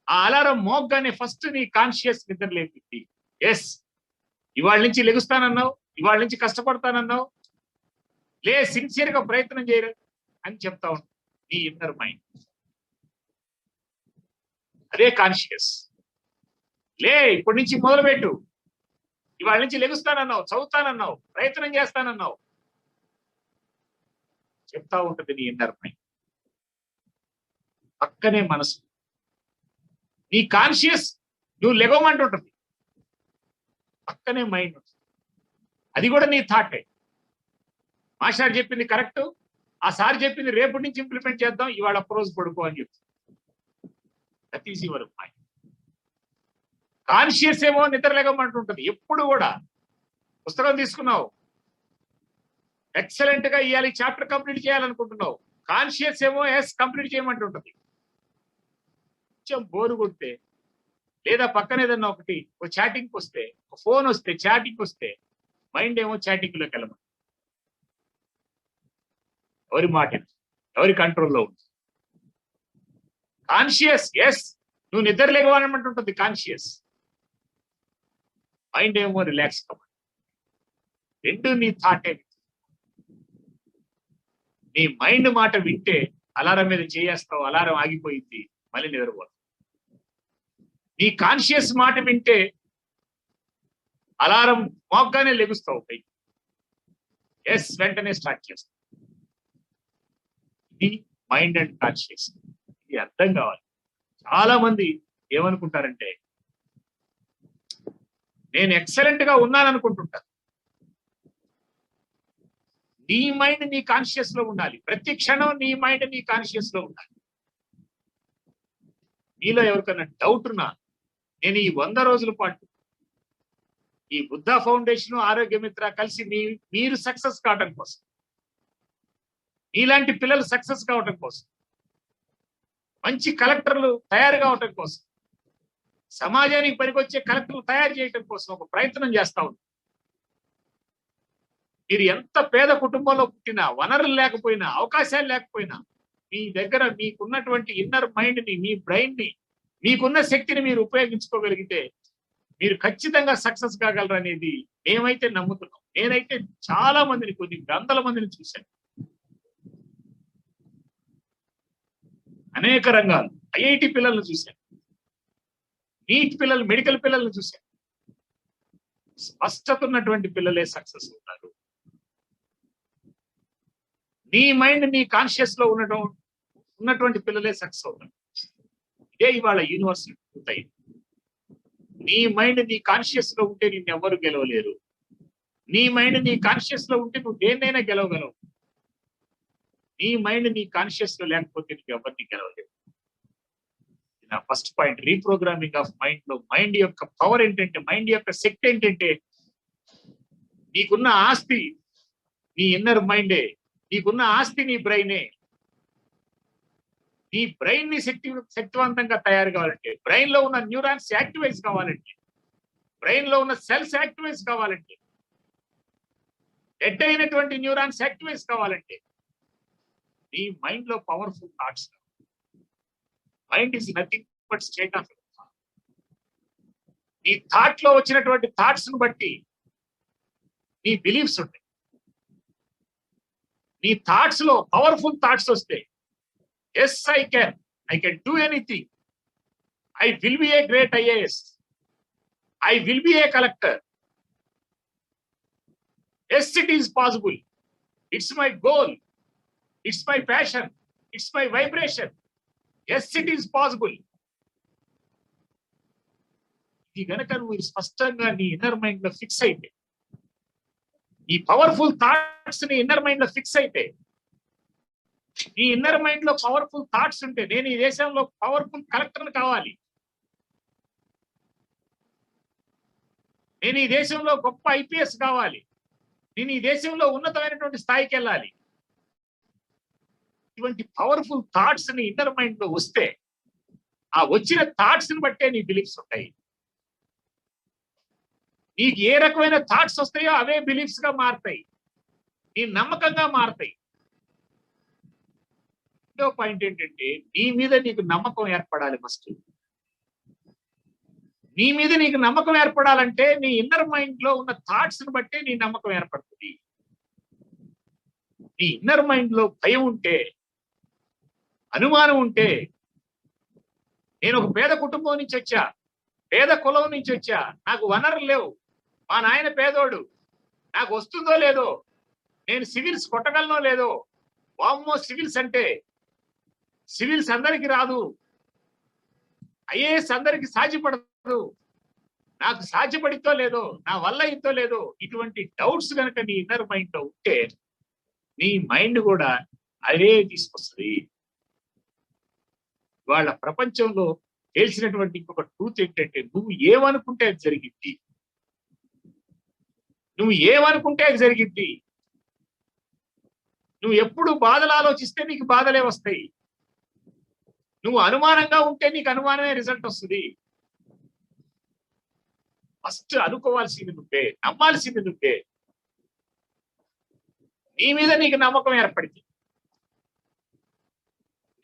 S1: ఆ అలారం మోగ్గానే ఫస్ట్ నీ కాన్షియస్ నిద్ర లేపింది. ఎస్, ఇవాళ నుంచి లెగుస్తానన్నావు, ఇవాళ నుంచి కష్టపడతానన్నావు, లే సిన్సియర్ గా ప్రయత్నం చేయరు అని చెప్తా ఉంటావు. నీ ఇన్నర్ మైండ్ అదే కాన్షియస్. లే, ఇప్పటి నుంచి మొదలుపెట్టు, ఇవాళ నుంచి లెగుస్తానన్నావు, చదువుతానన్నావు, ప్రయత్నం చేస్తానన్నావు, చెప్తా ఉంటుంది నీ ఇన్నర్ మైండ్. పక్కనే మనసు, నీ కాన్షియస్ నువ్వు లెగవమంటుంటుంది, పక్కనే మైండ్ ఉంటుంది. అది కూడా నీ థాటే. మాస్టర్ చెప్పింది కరెక్ట్, ఆ సార్ చెప్పింది రేపటి నుంచి ఇంప్లిమెంట్ చేద్దాం, ఇవాళ ఒక్క రోజు పడుకో అని చెప్తుంది. ప్రతి ఈజ్ యువర్ మైండ్. కాన్షియస్ ఏమో నిద్రలేగమంటుంటది ఎప్పుడు కూడా. పుస్తకం తీసుకున్నావు, ఎక్సలెంట్ గా ఇవ్వాలి, చాప్టర్ కంప్లీట్ చేయాలనుకుంటున్నావు, కాన్షియస్ ఏమో కంప్లీట్ చేయమంటుంటది. కొంచెం బోరు కొడితే లేదా పక్కన ఏదన్నా ఒకటి ఒక చాటింగ్ వస్తే, ఒక ఫోన్ వస్తే, చాటింగ్ వస్తే మైండ్ ఏమో చాటింగ్ లోకి వెళ్ళమని. ఎవరి మాట ఎవరి కంట్రోల్లో ఉంది? కాన్షియస్ నువ్వు నిద్ర లేగవాలమంటుంటుంది కాన్షియస్. మైండ్ ఏమో రిలాక్స్ కావాలి. రెండు నీ థాటే. నీ మైండ్ మాట వింటే అలారం మీద చేయేస్తావు, అలారం ఆగిపోయింది, మళ్ళీ నిద్రపోతావు. నీ కాన్షియస్ మాట వింటే అలారం మోగ్గానే లెగుస్తావు పైకి. వెంటనే స్టార్ట్ చేస్తావు. ఇది మైండ్ అండ్ కాన్షియస్. ఇది అర్థం కావాలి. చాలా మంది ఏమనుకుంటారంటే నేను ఎక్సలెంట్ గా ఉన్నాననుకుంటుంటాను. నీ మైండ్ నీ కాన్షియస్ లో ఉండాలి. ప్రతి క్షణం నీ మైండ్ నీ కాన్షియస్ లో ఉండాలి. మీలో ఎవరికైనా డౌట్ ఉన్నా, నేను ఈ 100 రోజుల పాటు ఈ బుద్ధ ఫౌండేషన్, ఆరోగ్య మిత్ర కలిసి మీరు సక్సెస్ కావడం కోసం, ఇలాంటి పిల్లలు సక్సెస్ కావడం కోసం, మంచి కలెక్టర్లు తయారు కావటం కోసం, సమాజానికి పనికొచ్చే కలెక్టర్లు తయారు చేయడం కోసం ఒక ప్రయత్నం చేస్తా ఉంది. మీరు ఎంత పేద కుటుంబంలో పుట్టినా, వనరులు లేకపోయినా, అవకాశాలు లేకపోయినా, మీ దగ్గర మీకున్నటువంటి ఇన్నర్ మైండ్ ని, మీ బ్రెయిన్ ని, మీకున్న శక్తిని మీరు ఉపయోగించుకోగలిగితే మీరు ఖచ్చితంగా సక్సెస్ కాగలరు అనేది మేమైతే నమ్ముతున్నాం. నేనైతే చాలా మందిని, కొన్ని వందల మందిని చూశాను. అనేక రంగాలు, ఐఐటి పిల్లలను చూశాను, నీట్ పిల్లలు, మెడికల్ పిల్లలను చూశాను. స్పష్టత ఉన్నటువంటి పిల్లలే సక్సెస్ అవుతారు. నీ మైండ్ నీ కాన్షియస్ లో ఉన్నటువంటి పిల్లలే సక్సెస్ అవుతారు. ఇదే ఇవాళ యూనివర్సిటీ పూర్తయి. నీ మైండ్ నీ కాన్షియస్ లో ఉంటే నిన్ను ఎవరు గెలవలేరు. నీ మైండ్ నీ కాన్షియస్ లో ఉంటే నువ్వు దేన్నైనా గెలవగలవు. నీ మైండ్ నీ కాన్షియస్ లో లేకపోతే నువ్వు ఎవరిని గెలవలేవు. నా first point, reprogramming of mind లో మైండ్ యొక్క పవర్ ఏంటంటే, మైండ్ యొక్క శక్తి ఏంటంటే, నీకున్న ఆస్తి నీ ఇన్నర్ మైండే. నీకున్న ఆస్తి నీ బ్రెయినే. నీ బ్రెయిన్ ని శక్తివంతంగా తయారు కావాలంటే, బ్రెయిన్ లో ఉన్న న్యూరాన్స్ యాక్టివైజ్ కావాలంటే, బ్రెయిన్ లో ఉన్న సెల్స్ యాక్టివైజ్ కావాలంటే, డెడ్ అయినటువంటి న్యూరాన్స్ యాక్టివైజ్ కావాలంటే నీ మైండ్ లో powerful thoughts. Mind is nothing but state of thought. నీ థాట్ లో వచ్చినటువంటి థాట్స్ ను బట్టి నీ బిలీఫ్స్ ఉంటాయి. నీ థాట్స్ లో పవర్ఫుల్ థాట్స్ వస్తే, I can do anything. I will be a great IAS. I will be a collector. Yes, it is possible. It's my goal. It's my passion. It's my vibration. Yes, it is possible. ఇది గనక నువ్వు స్పష్టంగా నీ inner mind లో fix అయితే, ఈ powerful thoughts నీ inner mind లో ఫిక్స్ అయితే, ఈ ఇన్నర్ మైండ్ లో పవర్ఫుల్ థాట్స్ ఉంటే, నేను ఈ దేశంలో పవర్ఫుల్ కలెక్టర్ కావాలి, నేను ఈ దేశంలో గొప్ప ఐపీఎస్ కావాలి, నేను ఈ దేశంలో ఉన్నతమైనటువంటి స్థాయికి వెళ్ళాలి, ఇటువంటి పవర్ఫుల్ థాట్స్ ని ఇన్నర్ మైండ్ లో వస్తే, ఆ వచ్చిన థాట్స్ ని బట్టే నీ బిలీఫ్స్ ఉంటాయి. నీకు ఏ రకమైన థాట్స్ వస్తాయో అవే బిలీఫ్స్ గా మారుతాయి, నీ నమ్మకంగా మారుతాయి. రెండో పాయింట్ ఏంటంటే, నీ మీద నీకు నమ్మకం ఏర్పడాలి. ఫస్ట్ నీ మీద నీకు నమ్మకం ఏర్పడాలంటే నీ ఇన్నర్ మైండ్ లో ఉన్న థాట్స్ ని బట్టే నీ నమ్మకం ఏర్పడుతుంది. నీ ఇన్నర్ మైండ్ లో భయం ఉంటే, అనుమానం ఉంటే, నేను ఒక పేద కుటుంబం నుంచి వచ్చా, పేద కులం నుంచి వచ్చా, నాకు వనరులు లేవు, మా నాయన పేదోడు, నాకు వస్తుందో లేదో, నేను సివిల్స్ కొట్టగలనో లేదో, వామ్మో సివిల్స్ అంటే, సివిల్స్ అందరికి రాదు, ఐఏఎస్ అందరికి సాధ్యపడదు, నాకు సాధ్యపడితో లేదో, నా వల్ల ఇంతో లేదో, ఇటువంటి డౌట్స్ కనుక నీ ఇన్నర్ మైండ్ లో ఉంటే నీ మైండ్ కూడా అదే తీసుకొస్తుంది. వాళ్ళ ప్రపంచంలో తెలిసినటువంటి ఇంకొక ట్రూత్ ఏంటంటే నువ్వు ఏమనుకుంటే అది జరిగింది. నువ్వు ఏమనుకుంటే అది జరిగింది. నువ్వు ఎప్పుడు బాధలు ఆలోచిస్తే నీకు బాధలే వస్తాయి. నువ్వు అనుమానంగా ఉంటే నీకు అనుమానమే రిజల్ట్ వస్తుంది. ఫస్ట్ అనుకోవాల్సింది నువ్వే, నమ్మాల్సింది నువ్వే. నీ మీద నీకు నమ్మకం ఏర్పడింది.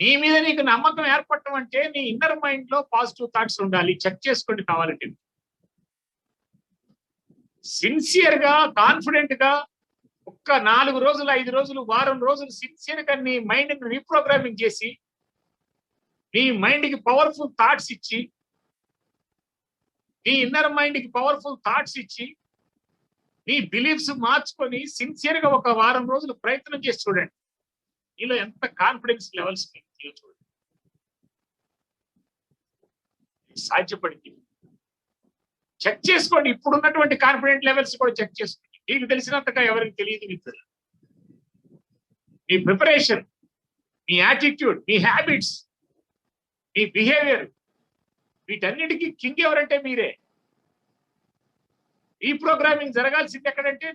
S1: నీ మీద నీకు నమ్మకం ఏర్పడటం అంటే నీ ఇన్నర్ మైండ్ లో పాజిటివ్ థాట్స్ ఉండాలి. చెక్ చేసుకోండి కావాలంటే. సిన్సియర్ గా, కాన్ఫిడెంట్ గా ఒక్క 4 రోజులు, 5 రోజులు, వారం రోజులు సిన్సియర్ గా నీ మైండ్ ని రీప్రోగ్రామింగ్ చేసి, నీ మైండ్ కి పవర్ఫుల్ థాట్స్ ఇచ్చి, నీ ఇన్నర్ మైండ్ కి పవర్ఫుల్ థాట్స్ ఇచ్చి, నీ బిలీఫ్స్ మార్చుకొని సిన్సియర్ గా ఒక వారం రోజులు ప్రయత్నం చేసి చూడండి. నీలో ఎంత కాన్ఫిడెన్స్ లెవెల్స్ చూడండి. సాధ్యపడింది. చెక్ చేసుకోండి. ఇప్పుడున్నటువంటి కాన్ఫిడెంట్ లెవెల్స్ కూడా చెక్ చేసుకోండి. మీకు తెలిసినంతగా ఎవరికి తెలియదు. మిత్రులు, మీ ప్రిపరేషన్, మీ యాటిట్యూడ్, మీ హ్యాబిట్స్, మీ బిహేవియర్, వీటన్నిటికీ కింగ్ ఎవరంటే మీరే. ఈ ప్రోగ్రామింగ్ జరగాల్సింది ఎక్కడంటే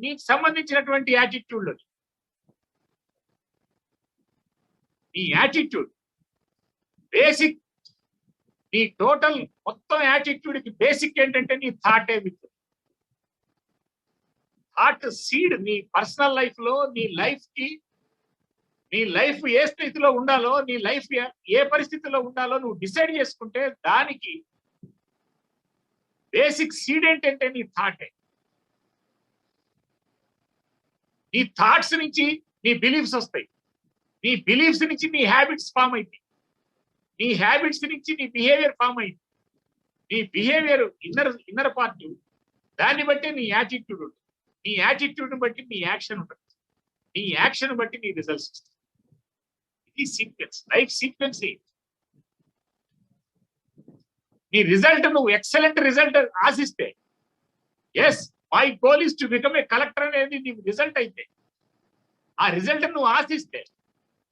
S1: నీకు సంబంధించినటువంటి యాటిట్యూడ్లో. నీ యాటిట్యూడ్ బేసిక్. నీ టోటల్ మొత్తం యాటిట్యూడ్ కి బేసిక్ ఏంటంటే నీ థాటే. విత్ థాట్ సీడ్ నీ పర్సనల్ లైఫ్ లో, నీ లైఫ్ ఏ స్థితిలో ఉండాలో, నీ లైఫ్ ఏ పరిస్థితిలో ఉండాలో నువ్వు డిసైడ్ చేసుకుంటే దానికి బేసిక్ సీడ్ ఏంటంటే నీ థాటే. నీ థాట్స్ నుంచి నీ బిలీఫ్స్ వస్తాయి. నీ బిలీఫ్స్ నుంచి నీ హ్యాబిట్స్ ఫామ్ అవుతాయి. నీ హ్యాబిట్స్ నుంచి నీ బిహేవియర్ ఫామ్ అయింది. నీ బిహేవియర్ ఇన్నర్ పార్ట్. దాన్ని బట్టి నీ యాటిట్యూడ్ ఉంటుంది. నీ యాటిట్యూడ్ బట్టి నీ యాక్షన్ ఉంటుంది. నీ యాక్షన్ బట్టి నీ రిజల్ట్స్ వస్తాయి. ఇది సీక్వెన్స్, లైఫ్ సీక్వెన్స్. నీ రిజల్ట్ నువ్వు ఎక్సలెంట్ రిజల్ట్ ఆశిస్తే, yes my goal is to become a collector అనేది నీకు రిజల్ట్ అయితే, ఆ రిజల్ట్ నువ్వు ఆశిస్తే,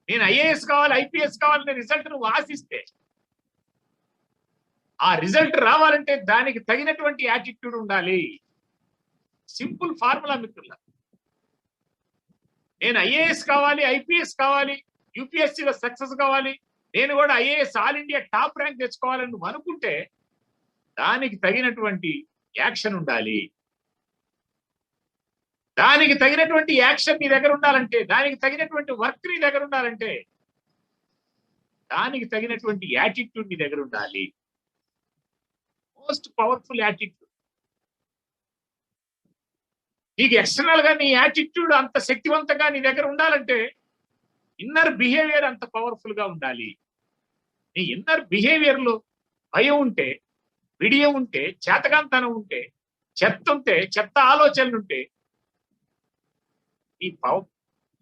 S1: నేను ఐఏఎస్ కావాలి, ఐపీఎస్ కావాలనే రిజల్ట్ నువ్వు ఆశిస్తే, ఆ రిజల్ట్ రావాలంటే దానికి తగినటువంటి యాటిట్యూడ్ ఉండాలి. సింపుల్ ఫార్ములా మిత్రుల. నేను ఐఏఎస్ కావాలి, ఐపీఎస్ కావాలి, యూపీఎస్సీలో సక్సెస్ కావాలి, నేను కూడా IAS all India top rank తెచ్చుకోవాలని నువ్వు అనుకుంటే దానికి తగినటువంటి యాక్షన్ ఉండాలి. దానికి తగినటువంటి యాక్షన్ నీ దగ్గర ఉండాలంటే, దానికి తగినటువంటి వర్క్ నీ దగ్గర ఉండాలంటే, దానికి తగినటువంటి యాటిట్యూడ్ నీ దగ్గర ఉండాలి. Most powerful attitude. నీకు ఎక్స్టర్నల్ గా నీ యాటిట్యూడ్ అంత శక్తివంతంగా నీ దగ్గర ఉండాలంటే ఇన్నర్ బిహేవియర్ అంత పవర్ఫుల్ గా ఉండాలి. నీ ఇన్నర్ బిహేవియర్ లో భయం ఉంటే, విడియం ఉంటే, చేతకాంతనం ఉంటే, చెత్త ఆలోచనలు ఉంటే ఈ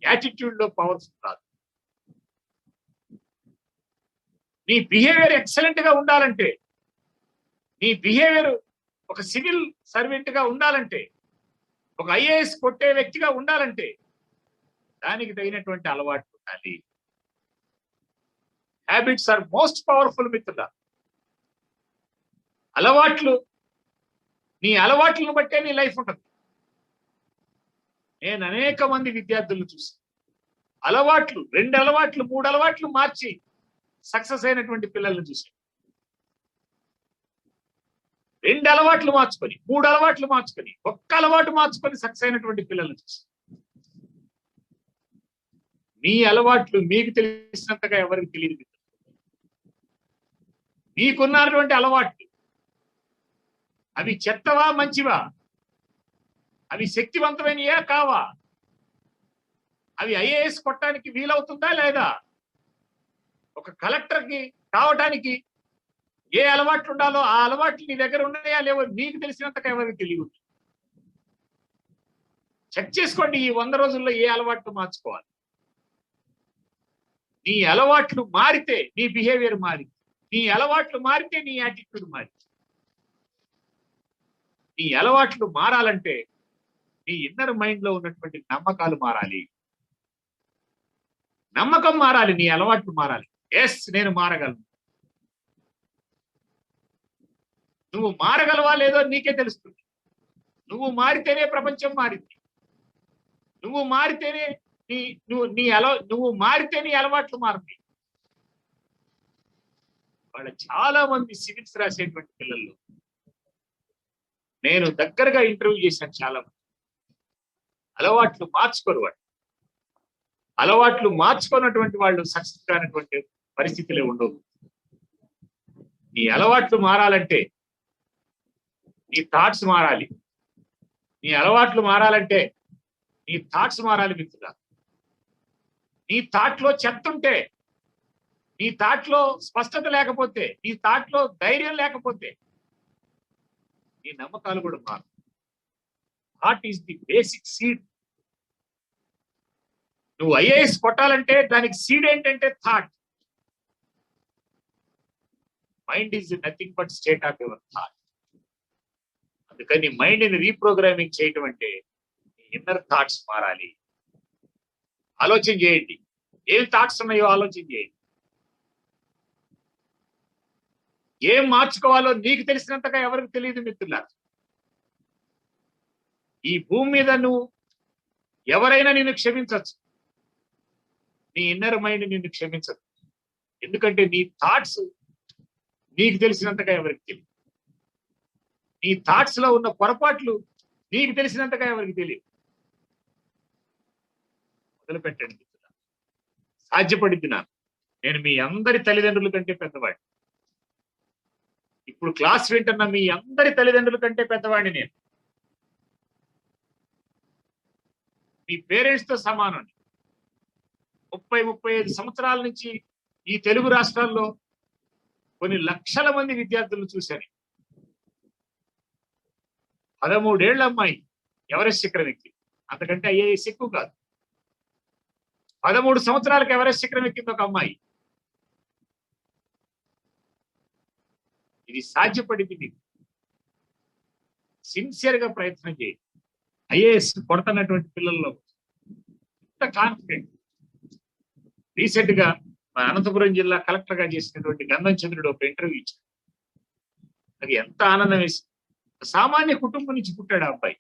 S1: యాటిట్యూడ్ లో పవర్ఫుల్ రాదు. నీ బిహేవియర్ ఎక్సలెంట్ గా ఉండాలంటే, నీ బిహేవియర్ ఒక సివిల్ సర్వెంట్ గా ఉండాలంటే, ఒక ఐఏఎస్ కొట్టే వ్యక్తిగా ఉండాలంటే దానికి తగినటువంటి అలవాట్లు ఉండాలి. హ్యాబిట్స్ ఆర్ మోస్ట్ పవర్ఫుల్ మిత్రుల. అలవాట్లు, నీ అలవాట్లను బట్టే నీ లైఫ్ ఉంటుంది. నేను అనేక మంది విద్యార్థులను చూసి అలవాట్లు 2 అలవాట్లు 3 అలవాట్లు మార్చి సక్సెస్ అయినటువంటి పిల్లలను చూసి, 2 అలవాట్లు మార్చుకొని, 3 అలవాట్లు మార్చుకొని, 1 అలవాటు మార్చుకొని సక్సెస్ అయినటువంటి పిల్లలను చూసి. మీ అలవాట్లు మీకు తెలిసినంతగా ఎవరికి తెలియదు. మీకున్నటువంటి అలవాట్లు అవి చెత్తవా మంచివా, అవి శక్తివంతమైనయా కావా, అవి ఐఏఎస్ కొట్టడానికి వీలవుతుందా లేదా, ఒక కలెక్టర్కి కావటానికి ఏ అలవాట్లు ఉండాలో ఆ అలవాట్లు నీ దగ్గర ఉన్నాయా లేవో మీకు తెలిసినంతగా ఎవరికి తెలియదు. చెక్ చేసుకోండి. ఈ 100 రోజుల్లో ఏ అలవాట్లు మార్చుకోవాలి. నీ అలవాట్లు మారితే నీ బిహేవియర్ మారింది. నీ అలవాట్లు మారితే నీ యాటిట్యూడ్ మారింది. నీ అలవాట్లు మారాలంటే నీ ఇన్నర్ మైండ్ లో ఉన్నటువంటి నమ్మకాలు మారాలి. నమ్మకం మారాలి, నీ అలవాట్లు మారాలి. ఎస్ నేను మారగలను. నువ్వు మారగలవా లేదో నీకే తెలుస్తుంది. నువ్వు మారితేనే ప్రపంచం మారింది. నువ్వు మారితేనే నువ్వు మారితే నీ అలవాట్లు మారుతాయి. వాళ్ళ చాలా మంది సివిల్స్ రాసేటువంటి పిల్లలు నేను దగ్గరగా ఇంటర్వ్యూ చేశాను. చాలా మంది అలవాట్లు మార్చుకోరు. అలవాట్లు మార్చుకున్నటువంటి వాళ్ళు సక్సెస్ కానటువంటి పరిస్థితులే ఉండవు. నీ అలవాట్లు మారాలంటే నీ థాట్స్ మారాలి. నీ అలవాట్లు మారాలంటే నీ థాట్స్ మారాలి మిత్రుడా. నీ థాట్ లో చెత్త ఉంటే, నీ థాట్ లో స్పష్టత లేకపోతే, నీ థాట్ లో ధైర్యం లేకపోతే నీ నమ్మకాలు కూడా మారు. Thought is the basic seed. నువ్వు ఐఏఎస్ కొట్టాలంటే దానికి సీడ్ ఏంటంటే thought. Mind is nothing but state of your thought. అందుకని మైండ్ ని రీప్రోగ్రామింగ్ చేయటం అంటే ఇన్నర్ థాట్స్ మారాలి. ఆలోచన చేయండి. ఏం థాట్స్ ఉన్నాయో ఆలోచన చేయండి. ఏం మార్చుకోవాలో నీకు తెలిసినంతగా ఎవరికి తెలియదు మిత్రులారా. ఈ భూమి మీద నువ్వు ఎవరైనా నిన్ను క్షమించవచ్చు, నీ ఇన్నర్ మైండ్ నిన్ను క్షమించదు. ఎందుకంటే నీ థాట్స్ నీకు తెలిసినంతగా ఎవరికి తెలియదు. నీ థాట్స్ లో ఉన్న పొరపాట్లు నీకు తెలిసినంతగా ఎవరికి తెలియదు. మొదలు పెట్టండి మిత్రులారా. సాధ్యపడింది నాకు. నేను మీ అందరి తల్లిదండ్రుల కంటే పెద్దవాడిని. ఇప్పుడు క్లాస్ వింటున్న మీ అందరి తల్లిదండ్రుల కంటే పెద్దవాడిని నేను. మీ పేరెంట్స్ తో సమానం. 30-35 సంవత్సరాల నుంచి ఈ తెలుగు రాష్ట్రాల్లో కొన్ని లక్షల మంది విద్యార్థులను చూశాను. 13 ఏళ్ల అమ్మాయి ఎవరెస్ట్ శిఖరం ఎక్కి, అంతకంటే ఐఏఎస్ ఎక్కువ కాదు. 13 సంవత్సరాలకు ఎవరెస్ట్ శిఖరం ఎక్కింది ఒక అమ్మాయి. ఇది సాధ్యపడింది. మీకు సిన్సియర్ గా ప్రయత్నం చేయండి. ఐఏఎస్ కొడుతున్నటువంటి పిల్లల్లో ఇంత కాన్ఫిడెంట్. రీసెంట్ గా మా అనంతపురం జిల్లా కలెక్టర్ గా చేసినటువంటి గంధం చంద్రుడు ఒక ఇంటర్వ్యూ ఇచ్చాడు. అది ఎంత ఆనందం వేసింది. సామాన్య కుటుంబం నుంచి పుట్టాడు ఆ అబ్బాయి.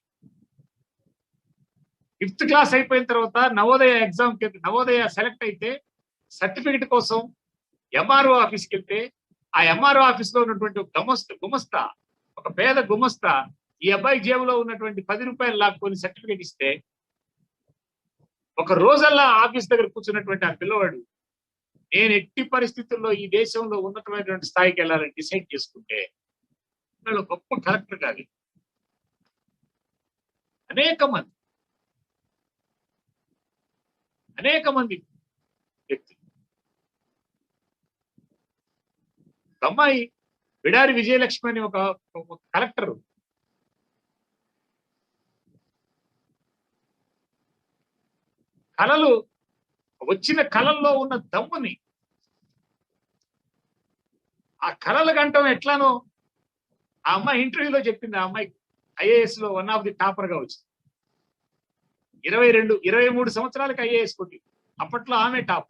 S1: 5th క్లాస్ అయిపోయిన తర్వాత నవోదయ సెలెక్ట్ అయితే సర్టిఫికెట్ కోసం ఎంఆర్ఓ ఆఫీస్కి వెళ్తే, ఆ ఎంఆర్ఓ ఆఫీస్ లో ఉన్నటువంటి గుమస్తా, ఒక పేద గుమస్తా ఈ అబ్బాయి జేబులో ఉన్నటువంటి 10 రూపాయలు లాక్కొని సర్టిఫికెట్ ఇస్తే, ఒక రోజల్లా ఆఫీస్ దగ్గర కూర్చున్నటువంటి ఆ పిల్లవాడు నేను ఎట్టి పరిస్థితుల్లో ఈ దేశంలో ఉన్నతమైనటువంటి స్థాయికి వెళ్ళాలని డిసైడ్ చేసుకుంటే గొప్ప కలెక్టర్ కాదు. అనేక మంది వ్యక్తులు. అమ్మాయి బిడారి విజయలక్ష్మి అని ఒక కలెక్టర్ వచ్చిన కళల్లో ఉన్న దమ్ముని, ఆ కళలు గంటం ఎట్లానో ఆ అమ్మాయి ఇంటర్వ్యూలో చెప్పింది. ఆ అమ్మాయి ఐఏఎస్ లో 1 ఆఫ్ ది టాపర్ గా వచ్చింది. 23 సంవత్సరాలకు ఐఏఎస్ కొట్టి, అప్పట్లో ఆమె టాప్.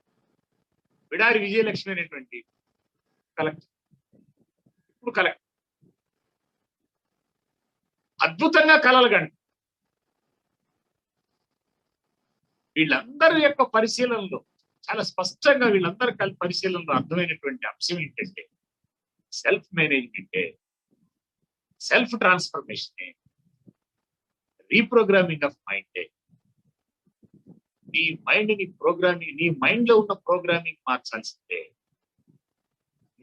S1: బిడారి విజయలక్ష్మి అనేటువంటి కలెక్టర్, ఇప్పుడు కలెక్టర్. అద్భుతంగా కళలు గంట. వీళ్ళందరి యొక్క పరిశీలనలో చాలా స్పష్టంగా వీళ్ళందరి పరిశీలనలో అర్థమైనటువంటి అంశం ఏంటంటే సెల్ఫ్ మేనేజ్మెంటే, self transformation, reprogramming of mind. నీ మైండ్ లో ఉన్న ప్రోగ్రామింగ్ మార్చాల్సిందే.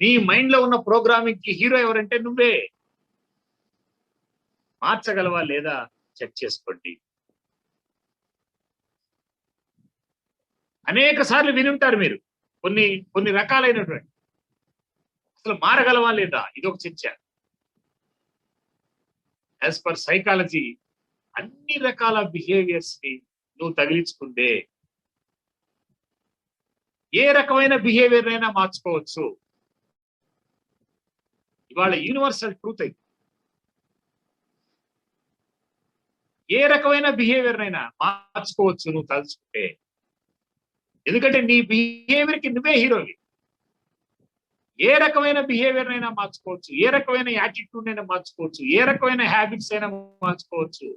S1: నీ మైండ్ లో ఉన్న ప్రోగ్రామింగ్ కి హీరో ఎవరంటే నువ్వే. మార్చగలవా లేదా చెక్ చేసుకోండి. అనేక సార్లు వినుంటారు మీరు కొన్ని రకాలైనటువంటి, అసలు మారగలవా లేదా, ఇది ఒక చర్చ. యాజ్ పర్ సైకాలజీ అన్ని రకాల బిహేవియర్స్ ని నువ్వు తగిలించుకుంటే ఏ రకమైన బిహేవియర్ అయినా మార్చుకోవచ్చు. ఇవాళ యూనివర్సల్ ట్రూత్ అయితే ఏ రకమైన బిహేవియర్ అయినా మార్చుకోవచ్చు నువ్వు తలుచుకుంటే. ఎందుకంటే నీ బిహేవియర్ కి నువ్వే హీరోవి. ఏ రకమైన బిహేవియర్ అయినా మార్చుకోవచ్చు, ఏ రకమైన యాటిట్యూడ్ అయినా మార్చుకోవచ్చు, ఏ రకమైన హ్యాబిట్స్ అయినా మార్చుకోవచ్చు.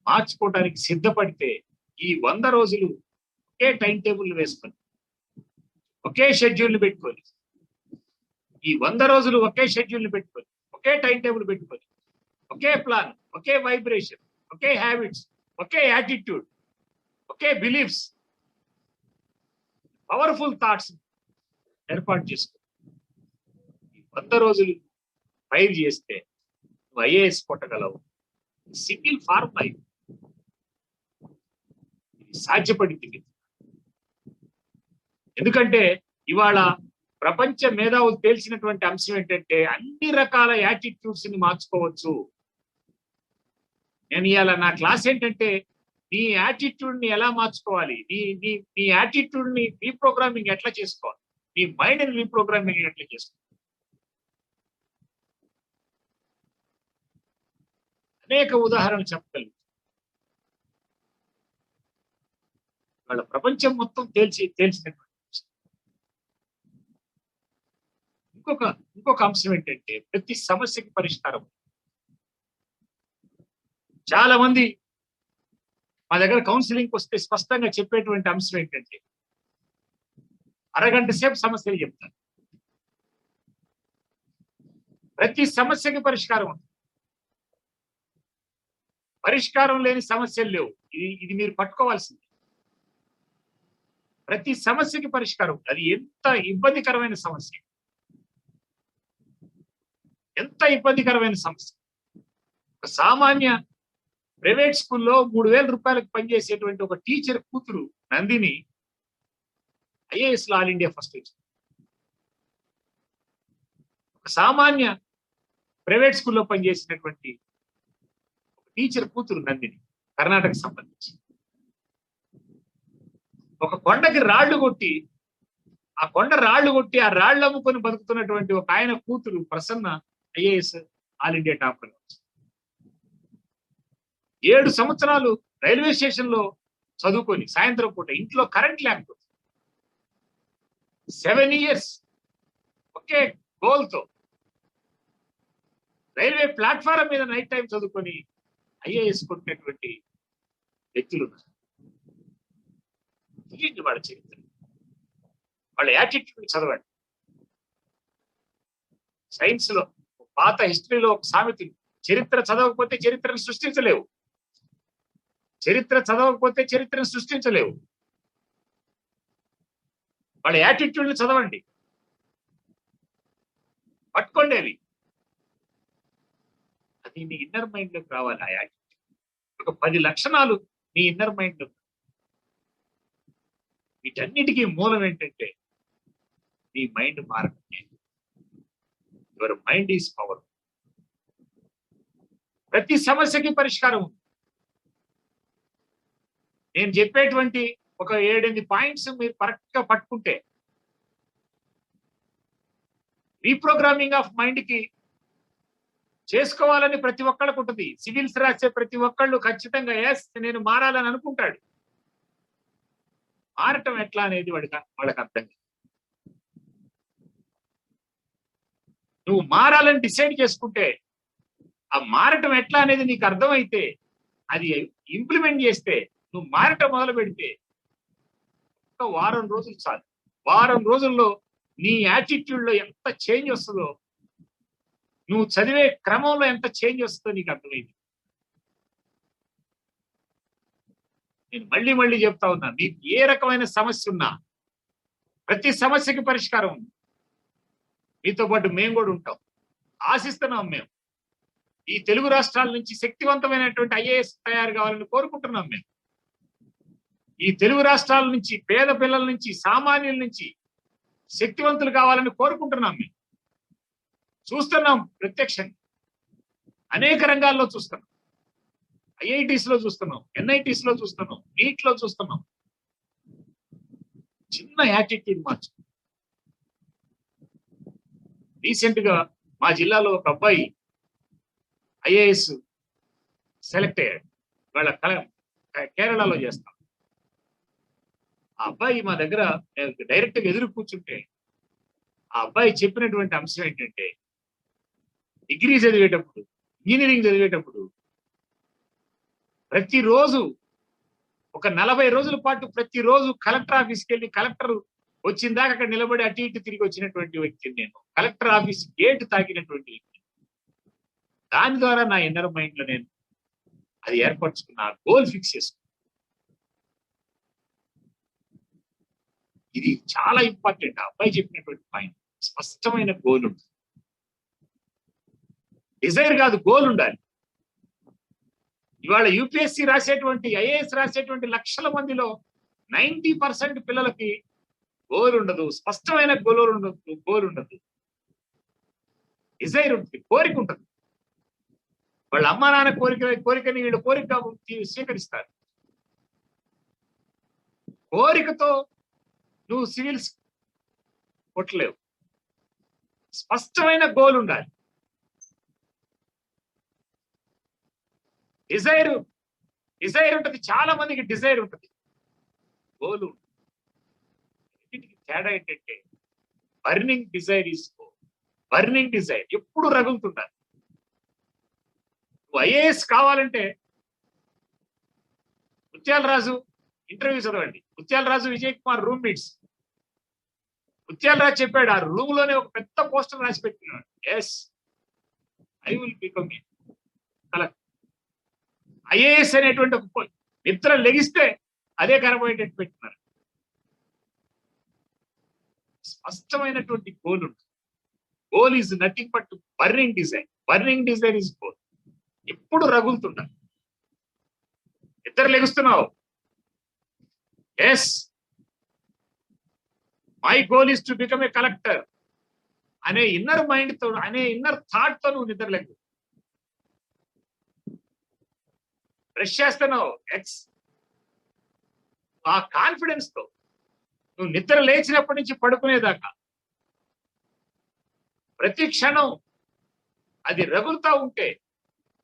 S1: మార్చుకోవడానికి సిద్ధపడితే ఈ 100 రోజులు ఒకే టైం టేబుల్ వేసుకొని, ఒకే షెడ్యూల్ పెట్టుకొని, ఈ 100 రోజులు ఒకే షెడ్యూల్ పెట్టుకొని, ఒకే టైం టేబుల్ పెట్టుకొని, ఒకే ప్లాన్, ఒకే వైబ్రేషన్, ఒకే హ్యాబిట్స్, ఒకే యాటిట్యూడ్, ఒకే బిలీఫ్స్, పవర్ఫుల్ థాట్స్ ఏర్పాటు చేసుకో. ఈ 100 రోజులు ఫైర్ చేస్తే నువ్వు ఐఏఎస్ కొట్టగలవు. సింగిల్ ఫార్ములా ఇది సాధ్యపడింది. ఎందుకంటే ఇవాళ ప్రపంచ మేధావులు తేల్చినటువంటి అంశం ఏంటంటే అన్ని రకాల యాటిట్యూడ్స్ ని మార్చుకోవచ్చు. నేను ఇవాళ నా క్లాస్ ఏంటంటే నీ యాటిట్యూడ్ ని ఎలా మార్చుకోవాలి, నీ యాటిట్యూడ్ ని రీప్రోగ్రామింగ్ ఎట్లా చేసుకోవాలి, నీ మైండ్ ని రీప్రోగ్రామింగ్ ఎట్లా చేసుకోవాలి. అనేక ఉదాహరణలు చెప్పగలను. వాళ్ళ ప్రపంచం మొత్తం తేల్చినటువంటి ఇంకొక అంశం ఏంటంటే ప్రతి సమస్యకి పరిష్కారం. చాలా మంది మా దగ్గర కౌన్సిలింగ్ వస్తే స్పష్టంగా చెప్పేటువంటి అంశం ఏంటంటే అరగంట సేపు సమస్యలు చెప్తారు. ప్రతి సమస్యకి పరిష్కారం ఉంది. పరిష్కారం లేని సమస్యలు లేవు. ఇది మీరు పట్టుకోవాల్సింది. ప్రతి సమస్యకి పరిష్కారం. అది ఎంత ఇబ్బందికరమైన సమస్య, ఎంత ఇబ్బందికరమైన సమస్య. ఒక సామాన్య ప్రైవేట్ స్కూల్లో 3000 రూపాయలకు పనిచేసేటువంటి ఒక టీచర్ కూతురు నందిని ఐఏఎస్ లో ఆల్ ఇండియా ఫస్ట్ వచ్చింది. ఒక సామాన్య ప్రైవేట్ స్కూల్లో పనిచేసినటువంటి ఒక టీచర్ కూతురు నందిని కర్ణాటక సంబంధించి ఒక కొండకి రాళ్లు కొట్టి ఆ రాళ్లు అమ్ముకొని బతుకుతున్నటువంటి ఒక ఆయన కూతురు Prasanna IAS all India topper. 7 సంవత్సరాలు రైల్వే స్టేషన్ లో చదువుకొని సాయంత్రం పూట ఇంట్లో కరెంట్ లేకపోతే 7 years ఒకే గోల్ తో రైల్వే ప్లాట్ఫారం మీద నైట్ టైం చదువుకొని ఐఏఎస్ కొట్టినటువంటి వ్యక్తులు వాళ్ళ చరిత్ర, వాళ్ళ యాటిట్యూడ్ చదవండి. సైన్స్ లో పాత హిస్టరీలో ఒక సామెత, చరిత్ర చదవకపోతే చరిత్రను సృష్టించలేవు. చరిత్ర చదవకపోతే చరిత్రను సృష్టించలేవు. వాళ్ళ యాటిట్యూడ్ చదవండి, పట్టుకోండి. అది నీ ఇన్నర్ మైండ్ లోకి రావాలి. ఆ యాటిట్యూడ్ ఒక 10 లక్షణాలు నీ ఇన్నర్ మైండ్ లో. వీటన్నిటికీ మూలం ఏంటంటే నీ మైండ్ మారటమే. Your mind is power. ప్రతి సమస్యకి పరిష్కారం ఉంది. నేను చెప్పేటువంటి ఒక 7-8 పాయింట్స్ మీరు కరెక్ట్ గా పట్టుకుంటే రీప్రోగ్రామింగ్ ఆఫ్ మైండ్ కి చేసుకోవాలని ప్రతి ఒక్కళ్ళకు ఉంటుంది. సివిల్స్ రాసే ప్రతి ఒక్కళ్ళు ఖచ్చితంగా నేను మారాలని అనుకుంటాడు. మారటం ఎట్లా అనేది వాళ్ళకి అర్థం కాదు. నువ్వు మారాలని డిసైడ్ చేసుకుంటే ఆ మారటం ఎట్లా అనేది నీకు అర్థమైతే అది ఇంప్లిమెంట్ చేస్తే నువ్వు మారటం మొదలు పెడితే ఒక వారం రోజులు చాలు. వారం రోజుల్లో నీ యాటిట్యూడ్ లో ఎంత చేంజ్ వస్తుందో, నువ్వు చదివే క్రమంలో ఎంత చేంజ్ వస్తుందో నీకు అర్థమైంది. నేను మళ్ళీ చెప్తా ఉన్నా, మీకు ఏ రకమైన సమస్య ఉన్నా ప్రతి సమస్యకి పరిష్కారం ఉంది. మీతో పాటు మేము కూడా ఉంటాం. ఆశిస్తున్నాం. మేము ఈ తెలుగు రాష్ట్రాల నుంచి శక్తివంతమైనటువంటి ఐఏఎస్ తయారు కావాలని కోరుకుంటున్నాం. మేము ఈ తెలుగు రాష్ట్రాల నుంచి పేద పిల్లల నుంచి సామాన్యుల నుంచి శక్తివంతులు కావాలని కోరుకుంటున్నాం. మేము చూస్తున్నాం, ప్రత్యక్షంగా అనేక రంగాల్లో చూస్తున్నాం. ఐఐటీస్ లో చూస్తున్నాం, ఎన్ఐటీస్ లో చూస్తున్నాం, నీట్ లో చూస్తున్నాం. చిన్న యాటిట్యూడ్ మార్చు. రీసెంట్ గా మా జిల్లాలో ఒక అబ్బాయి ఐఏఎస్ సెలెక్ట్ అయ్యాడు. వాళ్ళ కేరళలో చేస్తాం. ఆ అబ్బాయి మా దగ్గర డైరెక్ట్ గా ఎదురు కూర్చుంటే ఆ అబ్బాయి చెప్పినటువంటి అంశం ఏంటంటే, డిగ్రీ చదివేటప్పుడు, ఇంజనీరింగ్ చదివేటప్పుడు ప్రతిరోజు ఒక 40 రోజుల పాటు ప్రతిరోజు కలెక్టర్ ఆఫీస్కి వెళ్ళి కలెక్టర్ వచ్చిన దాకా అక్కడ నిలబడి అటు ఇటు తిరిగి వచ్చినటువంటి వ్యక్తిని నేను. కలెక్టర్ ఆఫీస్ గేట్ తాకినటువంటి వ్యక్తి. దాని ద్వారా నా ఇన్నర్ మైండ్ లో నేను అది ఏర్పరచుకున్నా, గోల్ ఫిక్స్ చేసుకున్నా. ఇది చాలా ఇంపార్టెంట్. ఆ అబ్బాయి చెప్పినటువంటి పాయింట్. స్పష్టమైన గోల్ ఉంటుంది. డిజైర్ కాదు, గోల్ ఉండాలి. ఇవాళ యూపీఎస్సీ రాసేటువంటి, ఐఏఎస్ రాసేటువంటి లక్షల మందిలో 90% పిల్లలకి గోల్ ఉండదు, స్పష్టమైన గోల్ ఉండదు. డిజైర్ ఉంటుంది, కోరిక ఉంటుంది. వాళ్ళ అమ్మా నాన్న కోరికని వీళ్ళ కోరిక స్వీకరిస్తారు. కోరికతో నువ్వు సివిల్స్ కొట్టలేవు. స్పష్టమైన గోల్ ఉండాలి. డిజైర్ ఉంటుంది. చాలా మందికి డిజైర్ ఉంటుంది, గోల్. తేడా ఏంటంటే బర్నింగ్ డిజైర్ బర్నింగ్ డిజైర్ ఎప్పుడు రగులుతుండాలి. నువ్వు ఐఏఎస్ కావాలంటే ముత్యాలరాజు ఇంటర్వ్యూ చదవండి. ముత్యాలరాజు, విజయ్ కుమార్ రూమ్మేట్స్. ముత్యాలరాజు చెప్పాడు, ఆ రూమ్ లోనే ఒక పెద్ద పోస్టర్ రాసి పెట్టినాడు, yes I will become collector. IAS అనేటువంటి ఒక నిద్ర లెగిస్తే అదే కనబోయేటట్టు పెట్టినారు. స్పష్టమైనటువంటి గోల్ ఉంటుంది. Goal is nothing but burning desire. Burning desire is goal. ఎప్పుడు రగులుతుండాలి. నిద్ర లెగుస్తున్నావు, yes my goal is to become a collector అనే ఇన్నర్ మైండ్ తో, అనే ఇన్నర్ థాట్ తో నువ్వు నిద్ర లెగు. బ్రష్ చేస్తున్నావు, ఎక్స్ ఆ కాన్ఫిడెన్స్ తో నువ్వు నిద్ర లేచినప్పటి నుంచి పడుకునేదాకా ప్రతి క్షణం అది రగులుతా ఉంటే,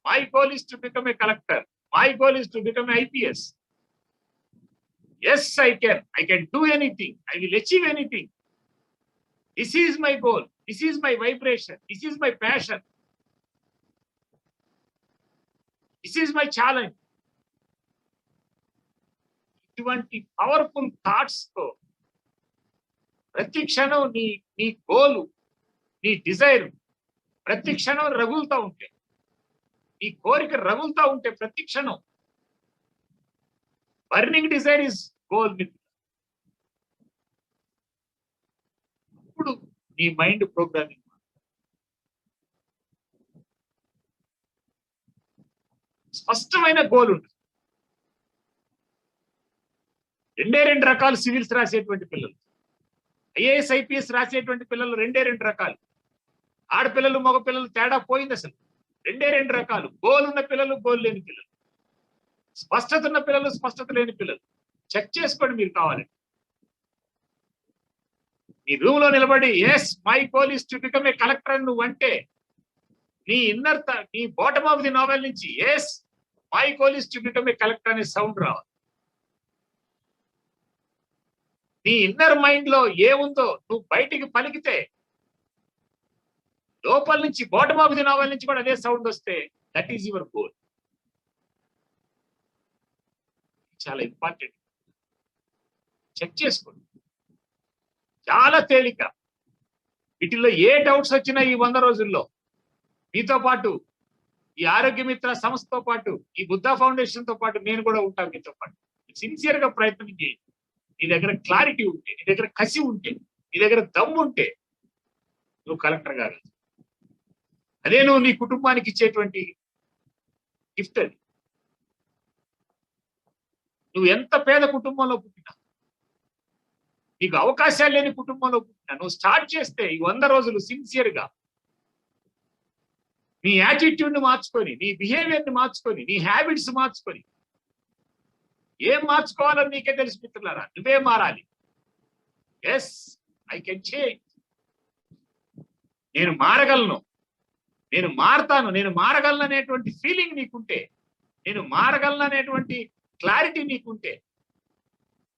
S1: my goal is to become a collector, my goal is to become a IPS. Yes I can do anything, I will achieve anything. This is my goal, this is my vibration, this is my passion, this is my challenge. ఇటువంటి powerful thoughts తో ప్రతి క్షణం నీ గోలు, నీ Dzire ప్రతి క్షణం రగులుతా ఉంటే, నీ కోరిక రగులుతా ఉంటే ప్రతి క్షణం, బర్నింగ్ డిజైర్ ఇస్ గోల్. అప్పుడు నీ మైండ్ ప్రోగ్రామింగ్. స్పష్టమైన గోల్ ఉంటుంది. రెండు రకాలు సివిల్స్ రాసేటువంటి పిల్లలు, ఐఏఎస్ ఐపీఎస్ రాసేటువంటి పిల్లలు రెండు రకాలు. ఆడపిల్లలు మగపిల్లలు తేడా పోయింది అసలు. రెండు రకాలు. గోల్ ఉన్న పిల్లలు, గోల్ లేని పిల్లలు. స్పష్టత ఉన్న పిల్లలు, స్పష్టత లేని పిల్లలు. చెక్ చేసుకోండి మీరు కావాలంటే. నీ రూమ్ లో నిలబడి yes my goal is to become a collector అని నువ్వు అంటే, నీ బాటమ్ ఆఫ్ ది నావెల్ నుంచి yes my goal is to become a collector అనే సౌండ్ రావాలి. నీ ఇన్నర్ మైండ్ లో ఏముందో నువ్వు బయటికి పలికితే, లోపల నుంచి బాటమ్ ఆఫ్ ది నావెల్ నుంచి కూడా అదే సౌండ్ వస్తే, దట్ ఈజ్ యువర్ గోల్. చాలా ఇంపార్టెంట్. చెక్ చేసుకోండి. చాలా తేలిక. వీటిల్లో ఏ డౌట్స్ వచ్చినా ఈ 100 రోజుల్లో మీతో పాటు, ఈ ఆరోగ్య మిత్ర సంస్థతో పాటు, ఈ బుద్ధ ఫౌండేషన్ తో పాటు నేను కూడా ఉంటాను మీతో పాటు. సిన్సియర్ గా ప్రయత్నం చేయండి. నీ దగ్గర క్లారిటీ ఉంటే, నీ దగ్గర కసి ఉంటే, నీ దగ్గర దమ్ము ఉంటే నువ్వు కలెక్టర్ కాగలవు. అదే నువ్వు నీ కుటుంబానికి ఇచ్చేటువంటి గిఫ్ట్. అది నువ్వు ఎంత పేద కుటుంబంలో పుట్టినా, నీకు అవకాశాలు లేని కుటుంబంలో పుట్టినా, నువ్వు స్టార్ట్ చేస్తే ఈ 100 రోజులు సిన్సియర్ గా నీ యాటిట్యూడ్ ని మార్చుకొని, నీ బిహేవియర్ ని మార్చుకొని, నీ హ్యాబిట్స్ మార్చుకొని, ఏం మార్చుకోవాలో నీకే తెలిసి మిత్రులారా. నువ్వే మారాలి. Yes I can change. నేను మారగలను, నేను మారతాను, నేను మారగలను అనేటువంటి ఫీలింగ్ నీకుంటే, నేను మారగలను అనేటువంటి క్లారిటీ నీకుంటే,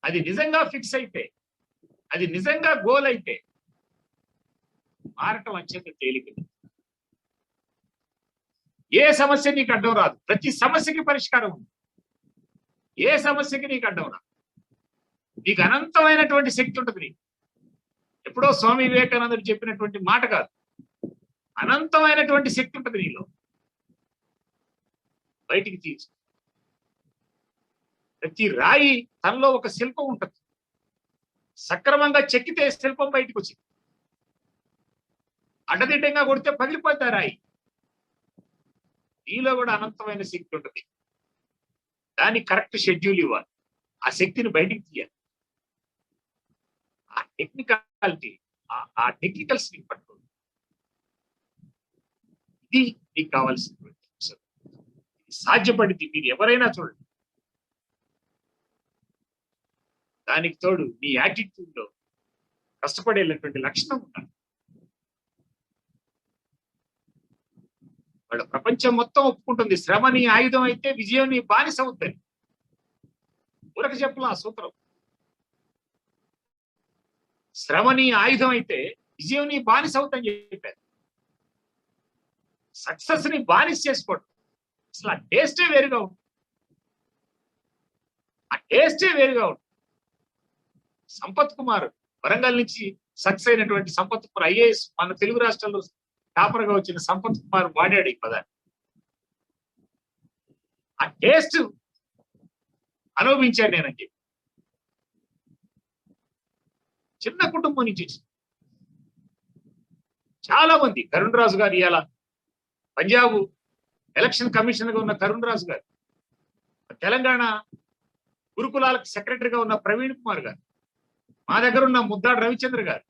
S1: అది నిజంగా ఫిక్స్ అయితే, అది నిజంగా గోల్ అయితే, మారటం అత్యంత తేలిక. ఏ సమస్య నీకు అడ్డం రాదు. ప్రతి సమస్యకి పరిష్కారం ఉంది. ఏ సమస్యకి నీకు అడ్డం రాదు. నీకు అనంతమైనటువంటి శక్తి ఉంటుంది. నీకు ఎప్పుడో స్వామి వివేకానందుడు చెప్పినటువంటి మాట కాదు, అనంతమైనటువంటి శక్తి ఉంటుంది నీలో. బయటికి తీసు. ప్రతి రాయి తనలో ఒక శిల్పం ఉంటుంది. సక్రమంగా చెక్కితే శిల్పం బయటకు వచ్చింది. అడ్డదిడ్డంగా కొడితే పగిలిపోతా రాయి. నీలో కూడా అనంతమైన శక్తి ఉంటుంది. దానికి కరెక్ట్ షెడ్యూల్ ఇవ్వాలి. ఆ శక్తిని బయటికి తీయాలి. ఆ టెక్నికాలిటీ, ఆ టెక్నికల్స్ నీకు పట్టుకోండి. ఇది నీకు కావాల్సినటువంటి అంశం. సాధ్యపడింది. మీరు ఎవరైనా చూడండి. దానికి తోడు నీ యాటిట్యూడ్ లో కష్టపడేటువంటి లక్షణం ఉండాలి. వాళ్ళ ప్రపంచం మొత్తం ఒప్పుకుంటుంది, శ్రమ నీ ఆయుధం అయితే విజయం నీ బానిస అవుతుంది. ఊరక చెప్పలా ఆ సూత్రం. శ్రమ నీ ఆయుధం అయితే విజయం నీ బానిస అవుతుందని చెప్పారు. సక్సెస్ ని బానిస చేసుకోవడం అసలు ఆ టేస్టే వేరుగా ఉంటుంది. ఆ టేస్టే వేరుగా ఉంటుంది. సంపత్ కుమార్ వరంగల్ నుంచి సక్సెస్ అయినటువంటి సంపత్ కుమార్ ఐఏఎస్, మన తెలుగు రాష్ట్రాల్లో టాపర్ గా వచ్చిన సంపత్ కుమార్ వాడాడు ఈ పదాన్ని. ఆ టేస్ట్ అనుభవించాను నేనని చెప్పి. చిన్న కుటుంబం నుంచి చాలా మంది, కరుణ్ రాజు గారు ఇవాళ పంజాబ్ ఎలక్షన్ కమిషనర్ గా ఉన్న కరుణ్ రాజు గారు, తెలంగాణ గురుకులాలకు సెక్రటరీగా ఉన్న ప్రవీణ్ కుమార్ గారు, మా దగ్గర ఉన్న ముద్దాడు రవిచంద్ర గారు,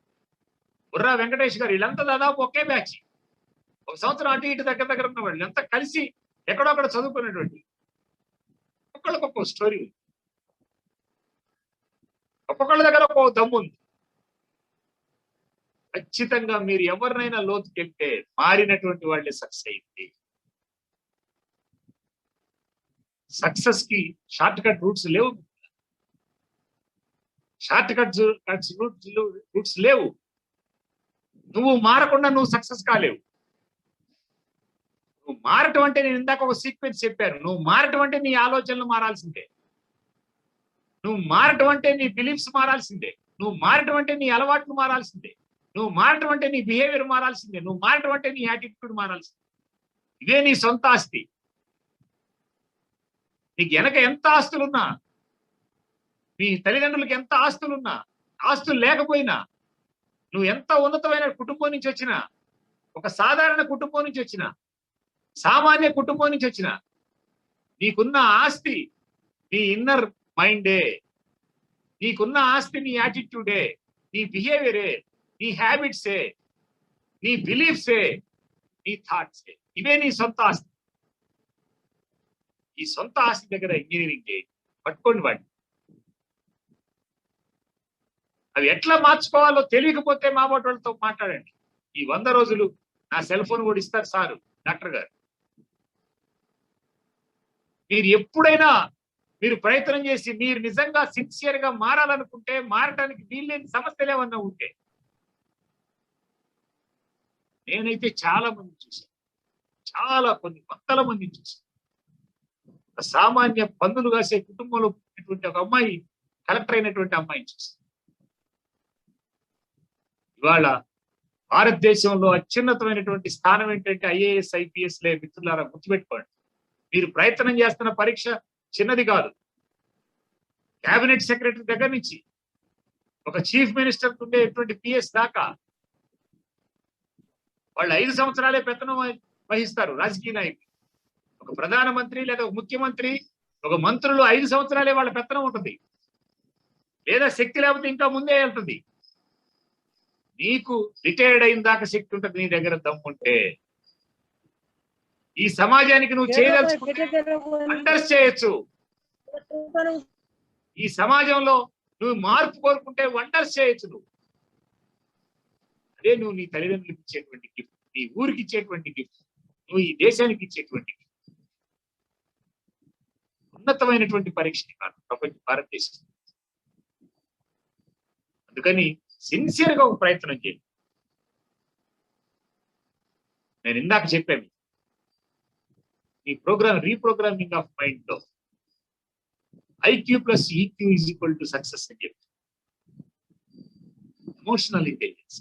S1: బుర్రా వెంకటేష్ గారు, వీళ్ళంతా దాదాపు ఒకే బ్యాచ్. ఒక సంవత్సరం అటు ఇటు దగ్గర దగ్గర ఉన్న వాళ్ళు వీళ్ళంతా కలిసి ఎక్కడొక్కడ చదువుకున్నటువంటి. ఒక్కొక్కళ్ళకి ఒక్కో స్టోరీ ఉంది. ఒక్కొక్కళ్ళ దగ్గర ఒక్కో దమ్ము ఉంది. ఖచ్చితంగా మీరు ఎవరినైనా లోతుకెళ్తే మారినటువంటి వాళ్ళే సక్సెస్ అయింది. సక్సెస్ కి షార్ట్ కట్ రూట్స్ లేవు. షార్ట్ రూట్స్ లేవు. నువ్వు మారకుండా నువ్వు సక్సెస్ కాలేవు. నువ్వు మారటం అంటే, నేను ఇందాక ఒక సీక్వెన్స్ చెప్పాను, నువ్వు మారటం అంటే నీ ఆలోచనలు మారాల్సిందే. నువ్వు మారటం అంటే నీ బిలీఫ్స్ మారాల్సిందే. నువ్వు మారటం అంటే నీ అలవాట్లు మారాల్సిందే. నువ్వు మారటం అంటే నీ బిహేవియర్ మారాల్సిందే. నువ్వు మారటం అంటే నీ యాటిట్యూడ్ మారాల్సిందే. ఇదే నీ సొంత ఆస్తి. నీకు వెనక ఎంత ఆస్తులున్నా, మీ తల్లిదండ్రులకు ఎంత ఆస్తులున్నా, ఆస్తులు లేకపోయినా, నువ్వు ఎంత ఉన్నతమైన కుటుంబం నుంచి వచ్చినా, ఒక సాధారణ కుటుంబం నుంచి వచ్చినా, సామాన్య కుటుంబం నుంచి వచ్చినా, నీకున్న ఆస్తి నీ ఇన్నర్ మైండే. నీకున్న ఆస్తి నీ యాటిట్యూడే, నీ బిహేవియరే, నీ హ్యాబిట్సే, నీ బిలీఫ్సే, నీ థాట్సే. ఇవే నీ సొంత ఆస్తి. ఈ సొంత ఆస్తి దగ్గర ఇంజనీరింగ్ చేయండి. పట్టుకోండి వాడిని. అవి ఎట్లా మార్చుకోవాలో తెలియకపోతే మా వాళ్ళతో మాట్లాడండి. ఈ 100 రోజులు నా సెల్ ఫోన్ కూడా ఇస్తారు సారు, డాక్టర్ గారు. మీరు ఎప్పుడైనా మీరు ప్రయత్నం చేసి మీరు నిజంగా సిన్సియర్ గా మారాలనుకుంటే, మారటానికి వీల్లేని సమస్యలు ఏమన్నా ఉంటే, నేనైతే చాలా మంది చూశాను. చాలా కొన్ని వందల మందిని చూశాను. సామాన్య పన్నులు కాసే కుటుంబంలో పుట్టినటువంటి ఒక అమ్మాయి, కలెక్టర్ అయినటువంటి అమ్మాయిని చూశాను. ఇవాళ భారతదేశంలో అత్యున్నతమైనటువంటి స్థానం ఏంటంటే ఐఏఎస్ ఐపీఎస్ లే. మిత్రులారా గుర్తుపెట్టుకోండి. మీరు ప్రయత్నం చేస్తున్న పరీక్ష చిన్నది కాదు. కేబినెట్ సెక్రటరీ దగ్గర నుంచి ఒక చీఫ్ మినిస్టర్ ఉండేటువంటి పిఎస్ దాకా వాళ్ళు 5 సంవత్సరాలే పెత్తనం వహిస్తారు. రాజకీయ నాయకులు, ఒక ప్రధానమంత్రి లేదా ఒక ముఖ్యమంత్రి, ఒక మంత్రులు 5 సంవత్సరాలే వాళ్ళ పెత్తనం ఉంటుంది. లేదా శక్తి లేకపోతే ఇంకా ముందే వెళ్తుంది. నీకు రిటైర్డ్ అయిన దాకా శక్తి ఉంటుంది నీ దగ్గర దమ్ముంటే. ఈ సమాజానికి నువ్వు చేయదలుచుకుంటే వండర్స్ చేయొచ్చు. ఈ సమాజంలో నువ్వు మార్పు కోరుకుంటే వండర్స్ చేయొచ్చు. నువ్వు అదే నువ్వు నీ తల్లిదండ్రులకు ఇచ్చేటువంటి గిఫ్ట్, నీ ఊరికి ఇచ్చేటువంటి గిఫ్ట్, నువ్వు ఈ దేశానికి ఇచ్చేటువంటి గిఫ్ట్. ఉన్నతమైనటువంటి పరీక్షని కాదు ప్రపంచ భారతదేశం. అందుకని సిన్సియర్ గా ఒక ప్రయత్నం చేయండి. నేను ఇందాక చెప్పాను, ఈ రీప్రోగ్రామింగ్ ఆఫ్ మైండ్ లో IQ plus EQ is equal to success అని చెప్పి. ఎమోషనల్ ఇంటెలిజెన్స్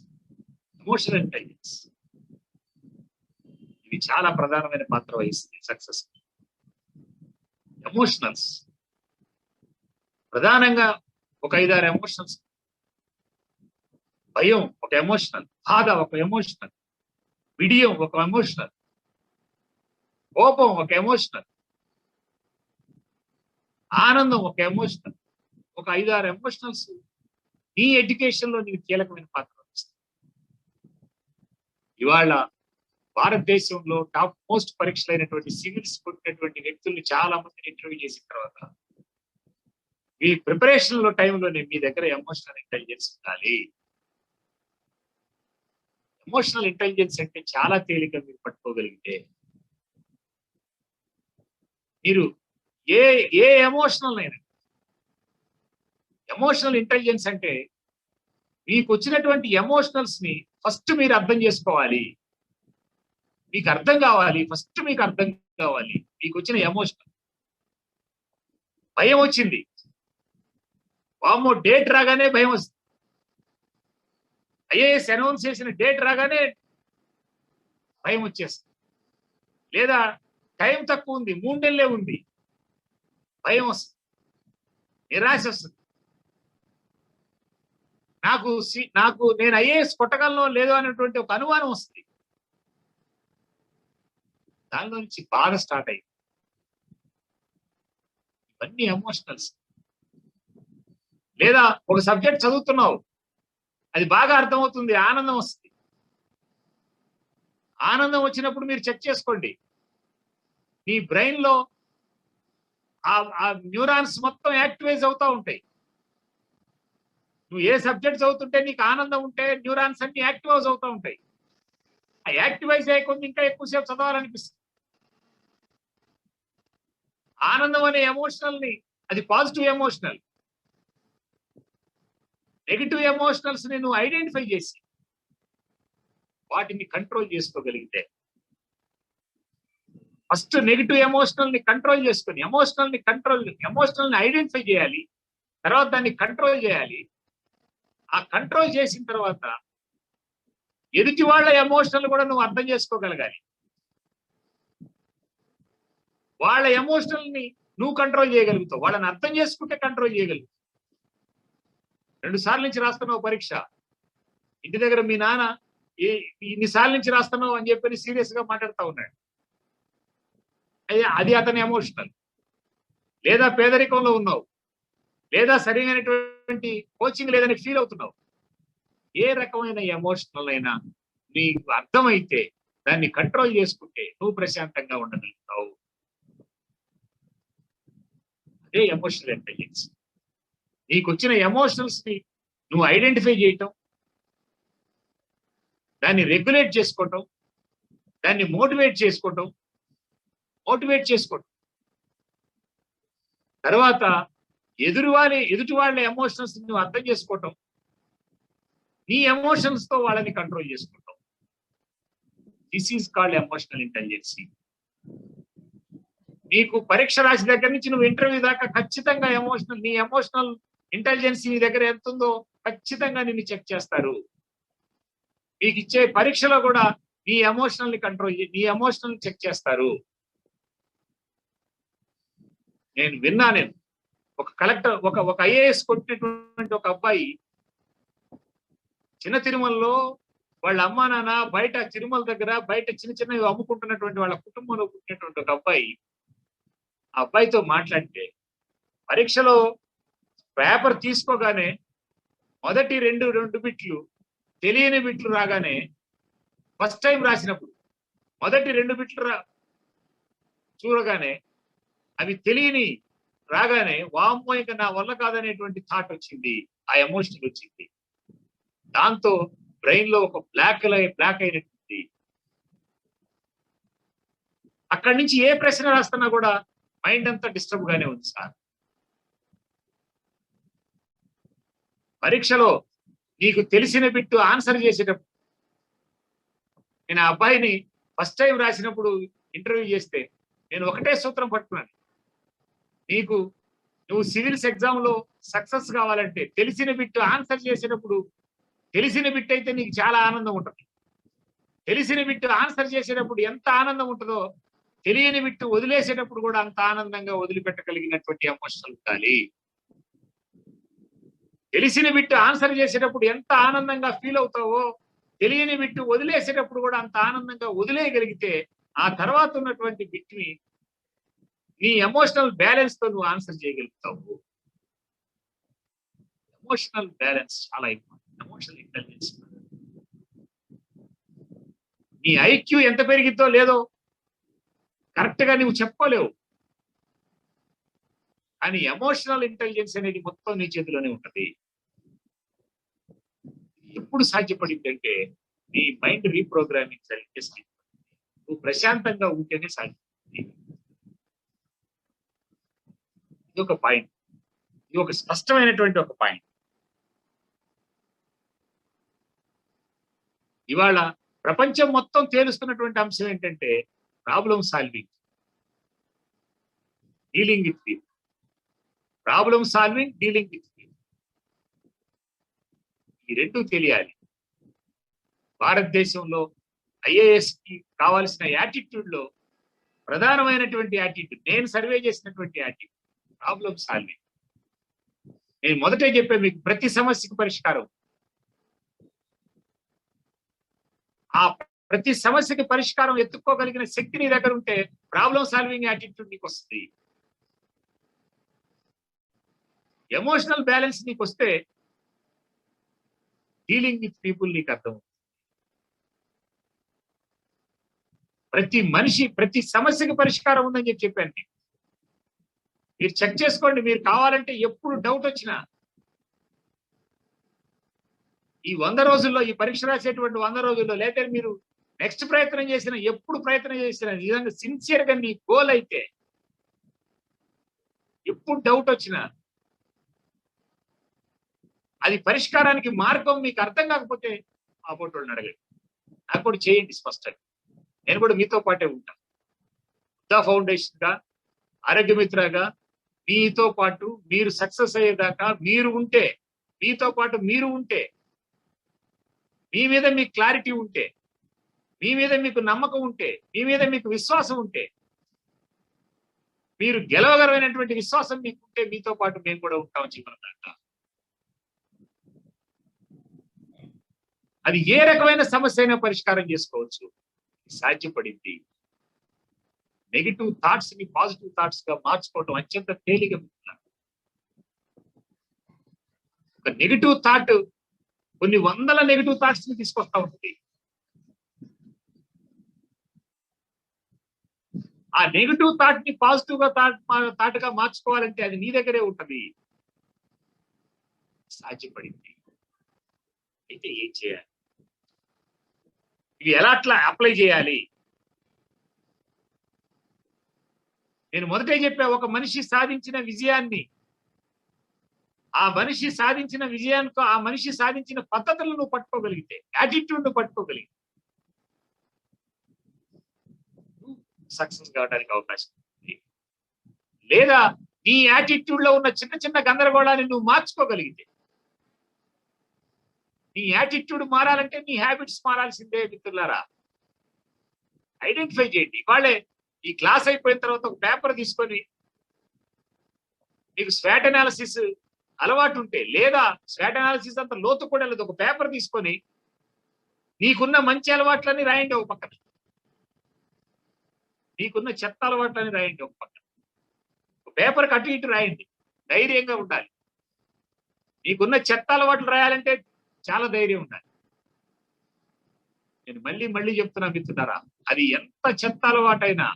S1: ఇది చాలా ప్రధానమైన పాత్ర వహిస్తుంది సక్సెస్. ఎమోషనల్స్ ప్రధానంగా ఒక 5-6 ఎమోషనల్స్. భయం ఒక ఎమోషనల్, బాధ ఒక ఎమోషనల్, విడియం ఒక ఎమోషనల్, కోపం ఒక ఎమోషనల్, ఆనందం ఒక ఎమోషనల్. ఒక 5-6 ఎమోషనల్స్ నీ ఎడ్యుకేషన్ లో నీకు కీలకమైన పాత్ర వహిస్తుంది. ఇవాళ భారతదేశంలో టాప్ మోస్ట్ పరీక్షలైనటువంటి సివిల్స్ కొట్టినటువంటి వ్యక్తుల్ని చాలా మందిని ఇంటర్వ్యూ చేసిన తర్వాత మీ ప్రిపరేషన్ లో టైంలోనే మీ దగ్గర ఎమోషనల్ ఇంటెలిజెన్స్ ఉండాలి. ఎమోషనల్ ఇంటెలిజెన్స్ అంటే చాలా తేలిక మీరు పట్టుకోగలిగితే మీరు ఏ ఎమోషనల్ అయినా. ఎమోషనల్ ఇంటెలిజెన్స్ అంటే మీకు వచ్చినటువంటి ఎమోషనల్స్ ని ఫస్ట్ మీరు అర్థం చేసుకోవాలి, మీకు అర్థం కావాలి. ఫస్ట్ మీకు అర్థం కావాలి మీకు వచ్చిన ఎమోషనల్. భయం వచ్చింది, వామో డేట్ రాగానే భయం వస్తుంది. ఐఏఎస్ అనౌన్స్ చేసిన డేట్ రాగానే భయం వచ్చేస్తుంది. లేదా టైం తక్కువ ఉంది, 3 నెలలే ఉంది, భయం వస్తుంది, నిరాశ వస్తుంది. నేను ఐఏఎస్ కొట్టగలను లేదో అనేటువంటి ఒక అనుమానం వస్తుంది. దాని నుంచి బాధ స్టార్ట్ అయింది. ఇవన్నీ ఎమోషనల్స్. లేదా ఒక సబ్జెక్ట్ చదువుతున్నావు, అది బాగా అర్థమవుతుంది, ఆనందం వస్తుంది. ఆనందం వచ్చినప్పుడు మీరు చెక్ చేసుకోండి, నీ బ్రెయిన్ లో ఆ న్యూరాన్స్ మొత్తం యాక్టివైజ్ అవుతూ ఉంటాయి. నువ్వు ఏ సబ్జెక్ట్ చదువుతుంటే నీకు ఆనందం ఉంటే న్యూరాన్స్ అన్ని యాక్టివైజ్ అవుతూ ఉంటాయి. ఆ యాక్టివైజ్ అయ్యకుండా ఇంకా ఎక్కువసేపు చదవాలనిపిస్తుంది. ఆనందం అనే ఎమోషనల్ ని, అది పాజిటివ్ ఎమోషనల్. నెగిటివ్ ఎమోషనల్స్ ని నువ్వు ఐడెంటిఫై చేసి వాటిని కంట్రోల్ చేసుకోగలిగితే, ఫస్ట్ నెగిటివ్ ఎమోషనల్ ని కంట్రోల్ చేసుకొని ఎమోషనల్ ని ఐడెంటిఫై చేయాలి. తర్వాత దాన్ని కంట్రోల్ చేయాలి. ఆ కంట్రోల్ చేసిన తర్వాత ఎదుటి వాళ్ళ ఎమోషనల్ కూడా నువ్వు అర్థం చేసుకోగలగాలి. వాళ్ళ ఎమోషనల్ ని నువ్వు కంట్రోల్ చేయగలుగుతావు. వాళ్ళని అర్థం చేసుకుంటే కంట్రోల్ చేయగలుగుతావు. 2 సార్లు నుంచి రాస్తున్నావు పరీక్ష, ఇంటి దగ్గర మీ నాన్న ఇన్నిసార్లు నుంచి రాస్తున్నావు అని చెప్పి సీరియస్ గా మాట్లాడుతూ ఉన్నాడు. అది అతని ఎమోషనల్. లేదా పేదరికంలో ఉన్నావు, లేదా సరైనటువంటి కోచింగ్ లేదని ఫీల్ అవుతున్నావు. ఏ రకమైన ఎమోషనల్ అయినా నీకు అర్థమైతే దాన్ని కంట్రోల్ చేసుకుంటే నువ్వు ప్రశాంతంగా ఉండగలుగుతావు. అదే ఎమోషనల్ ఇంటెలిజెన్స్. నీకు వచ్చిన ఎమోషనల్స్ ని నువ్వు ఐడెంటిఫై చేయటం, దాన్ని రెగ్యులేట్ చేసుకోవటం, దాన్ని మోటివేట్ చేసుకోవటం. తర్వాత ఎదుటి వాళ్ళ ఎమోషనల్స్ నువ్వు అర్థం చేసుకోవటం, నీ ఎమోషన్స్ తో వాళ్ళని కంట్రోల్ చేసుకుంటాం. This is called emotional intelligence. నీకు పరీక్ష రాసి దగ్గర నుంచి నువ్వు ఇంటర్వ్యూ దాకా ఖచ్చితంగా నీ ఎమోషనల్ ఇంటెలిజెన్స్ నీ దగ్గర ఎంత ఉందో ఖచ్చితంగా నిన్ను చెక్ చేస్తారు. మీకు ఇచ్చే పరీక్షలో కూడా నీ ఎమోషనల్ నీ ఎమోషనల్ చెక్ చేస్తారు. నేను ఒక కలెక్టర్, ఒక ఐఏఎస్ కొట్టినటువంటి ఒక అబ్బాయి చిన్న తిరుమలలో వాళ్ళ అమ్మా నాన్న బయట తిరుమల దగ్గర బయట చిన్నవి అమ్ముకుంటున్నటువంటి వాళ్ళ కుటుంబంలో పుట్టినటువంటి ఒక అబ్బాయి, ఆ అబ్బాయితో మాట్లాడితే పరీక్షలో పేపర్ తీసుకోగానే మొదటి రెండు బిట్లు తెలియని బిట్లు రాగానే, ఫస్ట్ టైం రాసినప్పుడు మొదటి 2 బిట్లు చూడగానే అవి తెలియని రాగానే వామ్మో ఇంకా నా వల్ల కాదనేటువంటి థాట్ వచ్చింది, ఆ ఎమోషన్ వచ్చింది. దాంతో బ్రెయిన్ లో ఒక బ్లాక్ అయినటువంటి, అక్కడి నుంచి ఏ ప్రశ్న రాస్తున్నా కూడా మైండ్ అంతా డిస్టర్బ్ గానే ఉంది సార్. పరీక్షలో నీకు తెలిసిన బిట్టు ఆన్సర్ చేసేటప్పుడు నేను ఆ అబ్బాయిని ఫస్ట్ టైం రాసినప్పుడు ఇంటర్వ్యూ చేస్తే నేను ఒకటే సూత్రం పట్టుకున్నాను. నువ్వు సివిల్స్ ఎగ్జామ్ లో సక్సెస్ కావాలంటే తెలిసిన బిట్ ఆన్సర్ చేసేటప్పుడు, తెలిసిన బిట్ అయితే నీకు చాలా ఆనందం ఉంటుంది. తెలిసిన బిట్ ఆన్సర్ చేసేటప్పుడు ఎంత ఆనందం ఉంటుందో తెలియని బిట్ వదిలేసేటప్పుడు కూడా అంత ఆనందంగా వదిలిపెట్టగలిగినటువంటి ఎమోషనల్ ఉండాలి. తెలిసిన బిట్ ఆన్సర్ చేసేటప్పుడు ఎంత ఆనందంగా ఫీల్ అవుతావో తెలియని బిట్ వదిలేసేటప్పుడు కూడా అంత ఆనందంగా వదిలేయగలిగితే ఆ తర్వాత ఉన్నటువంటి బిట్ ని నీ ఎమోషనల్ బ్యాలెన్స్ తో నువ్వు ఆన్సర్ చేయగలుగుతావు. ఎమోషనల్ బ్యాలెన్స్ చాలా ఇంపార్టెంట్. Emotional intelligence. నీ ఐక్యూ ఎంత పెరిగిద్దో లేదో కరెక్ట్ గా నువ్వు చెప్పలేవు, కానీ ఎమోషనల్ ఇంటెలిజెన్స్ అనేది మొత్తం నీ చేతిలోనే ఉంటది. ఎప్పుడు సాధ్యపడింది అంటే నీ మైండ్ రీప్రోగ్రామింగ్ చేసి నువ్వు ప్రశాంతంగా ఉంటేనే సాధ్యపడింది. ఇది ఒక పాయింట్. ఇది ఒక స్పష్టమైనటువంటి ఒక పాయింట్. ఇవాళ ప్రపంచం మొత్తం తేలుస్తున్నటువంటి అంశం ఏంటంటే problem solving, dealing with people. Problem solving, dealing with people, ఈ రెండు తెలియాలి. భారతదేశంలో ఐఏఎస్ కి కావాల్సిన యాటిట్యూడ్ లో ప్రధానమైనటువంటి యాటిట్యూడ్, నేను సర్వే చేసినటువంటి యాటిట్యూడ్ ప్రాబ్లమ్ సాల్వింగ్. నేను మొదటే చెప్పాను మీకు, ప్రతి సమస్యకు పరిష్కారం. ఆ ప్రతి సమస్యకి పరిష్కారం ఎత్తుక్కోగలిగిన శక్తి నీ దగ్గర ఉంటే ప్రాబ్లమ్ సాల్వింగ్ యాటిట్యూడ్ నీకు వస్తుంది. ఎమోషనల్ బ్యాలెన్స్ నీకు వస్తే డీలింగ్ విత్ పీపుల్ నీకు అర్థం. ప్రతి సమస్యకి పరిష్కారం ఉందని చెప్పాను. మీరు చెక్ చేసుకోండి. మీరు కావాలంటే ఎప్పుడు డౌట్ వచ్చినా ఈ 100 రోజుల్లో, ఈ పరీక్ష రాసేటువంటి 100 రోజుల్లో, లేదా మీరు నెక్స్ట్ ప్రయత్నం చేసిన, ఎప్పుడు ప్రయత్నం చేసినా నిజంగా సిన్సియర్ గా నీ గోల్ అయితే ఎప్పుడు డౌట్ వచ్చినా అది పరిష్కారానికి మార్గం మీకు అర్థం కాకపోతే ఆ ఫోటోలను అడగండి. నాకు కూడా చేయండి స్పష్టంగా. నేను కూడా మీతో పాటే ఉంటాను. బుద్ధా ఫౌండేషన్ గా, ఆరోగ్యమిత్రగా మీతో పాటు మీరు సక్సెస్ అయ్యేదాకా మీతో పాటు మీరు ఉంటే, మీ మీద మీకు క్లారిటీ ఉంటే, మీ మీద మీకు నమ్మకం ఉంటే, మీ మీద మీకు విశ్వాసం ఉంటే, మీరు గెలవగలమైనటువంటి విశ్వాసం మీకు ఉంటే మీతో పాటు మేము కూడా ఉంటాం జీవనం దాకా. అది ఏ రకమైన సమస్య అయినా పరిష్కారం చేసుకోవచ్చు. సాధ్యపడింది. నెగిటివ్ థాట్స్ ని పాజిటివ్ థాట్స్ గా మార్చుకోవటం అత్యంత తేలిక. ఒక నెగిటివ్ థాట్ కొన్ని వందల నెగిటివ్ థాట్స్ ని తీసుకొస్తా ఉంటుంది. ఆ నెగిటివ్ థాట్ ని పాజిటివ్ గా థాట్ గా మార్చుకోవాలంటే అది నీ దగ్గరే ఉంటది. సాధ్యపడింది. అయితే ఏం చేయాలి? ఇవి ఎలా అప్లై చేయాలి? నేను మొదటే చెప్పా, ఒక మనిషి సాధించిన విజయాన్ని, ఆ మనిషి సాధించిన విజయానికి, ఆ మనిషి సాధించిన పద్ధతులను నువ్వు పట్టుకోగలిగితే, యాటిట్యూడ్ ను పట్టుకోగలిగితే సక్సెస్ కావడానికి అవకాశం ఉంది. లేదా నీ యాటిట్యూడ్ లో ఉన్న చిన్న చిన్న గందరగోళాన్ని నువ్వు మార్చుకోగలిగితే, నీ యాటిట్యూడ్ మారాలంటే నీ హ్యాబిట్స్ మారాల్సిందే మిత్రులారా. ఐడెంటిఫై చేయండి. వాళ్ళే ఈ క్లాస్ అయిపోయిన తర్వాత ఒక పేపర్ తీసుకొని, మీకు స్వాట్ అనాలిసిస్ అలవాటు ఉంటే, లేదా స్వాట్ అనాలిసిస్ అంత లోతు కూడా లేదు, ఒక పేపర్ తీసుకొని నీకున్న మంచి అలవాట్లన్నీ రాయండి ఒక పక్కన, నీకున్న చెత్త అలవాట్లని రాయండి ఒక పక్కన. ఒక పేపర్కి అటు ఇటు రాయండి. ధైర్యంగా ఉండాలి. నీకున్న చెత్త అలవాట్లు రాయాలంటే చాలా ధైర్యం ఉండాలి. నేను మళ్ళీ చెప్తున్నా మిత్రులారా, అది ఎంత చెత్త అలవాటైనా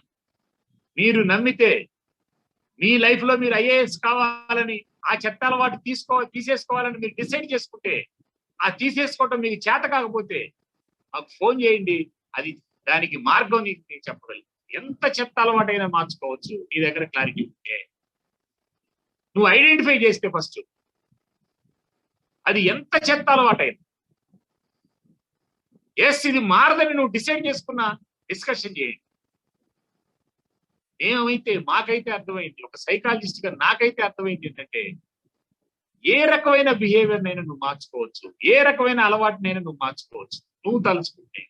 S1: మీరు నమ్మితే, మీ లైఫ్ లో మీరు ఐఏఎస్ కావాలని, ఆ చెత్త అలవాటు తీసేసుకోవాలని మీరు డిసైడ్ చేసుకుంటే, ఆ తీసేసుకోవటం మీకు చేత కాకపోతే మాకు ఫోన్ చేయండి. అది దానికి మార్గం నీకు చెప్పగలను. ఎంత చెత్త అలవాటైనా మార్చుకోవచ్చు నీ దగ్గర క్లారిటీ ఉంటే. నువ్వు ఐడెంటిఫై చేస్తే ఫస్ట్ అది ఎంత చెత్త అలవాటైనా, ఎస్ ఇది మారదని నువ్వు డిసైడ్ చేసుకున్నా డిస్కషన్ చేయండి. ఏమైతే మాకైతే అర్థమైంది, ఒక సైకాలజిస్ట్ గా నాకైతే అర్థమైంది ఏంటంటే, ఏ రకమైన బిహేవియర్ నైనా నువ్వు మార్చుకోవచ్చు, ఏ రకమైన అలవాటునైనా నువ్వు మార్చుకోవచ్చు నువ్వు తలుచుకుంటే.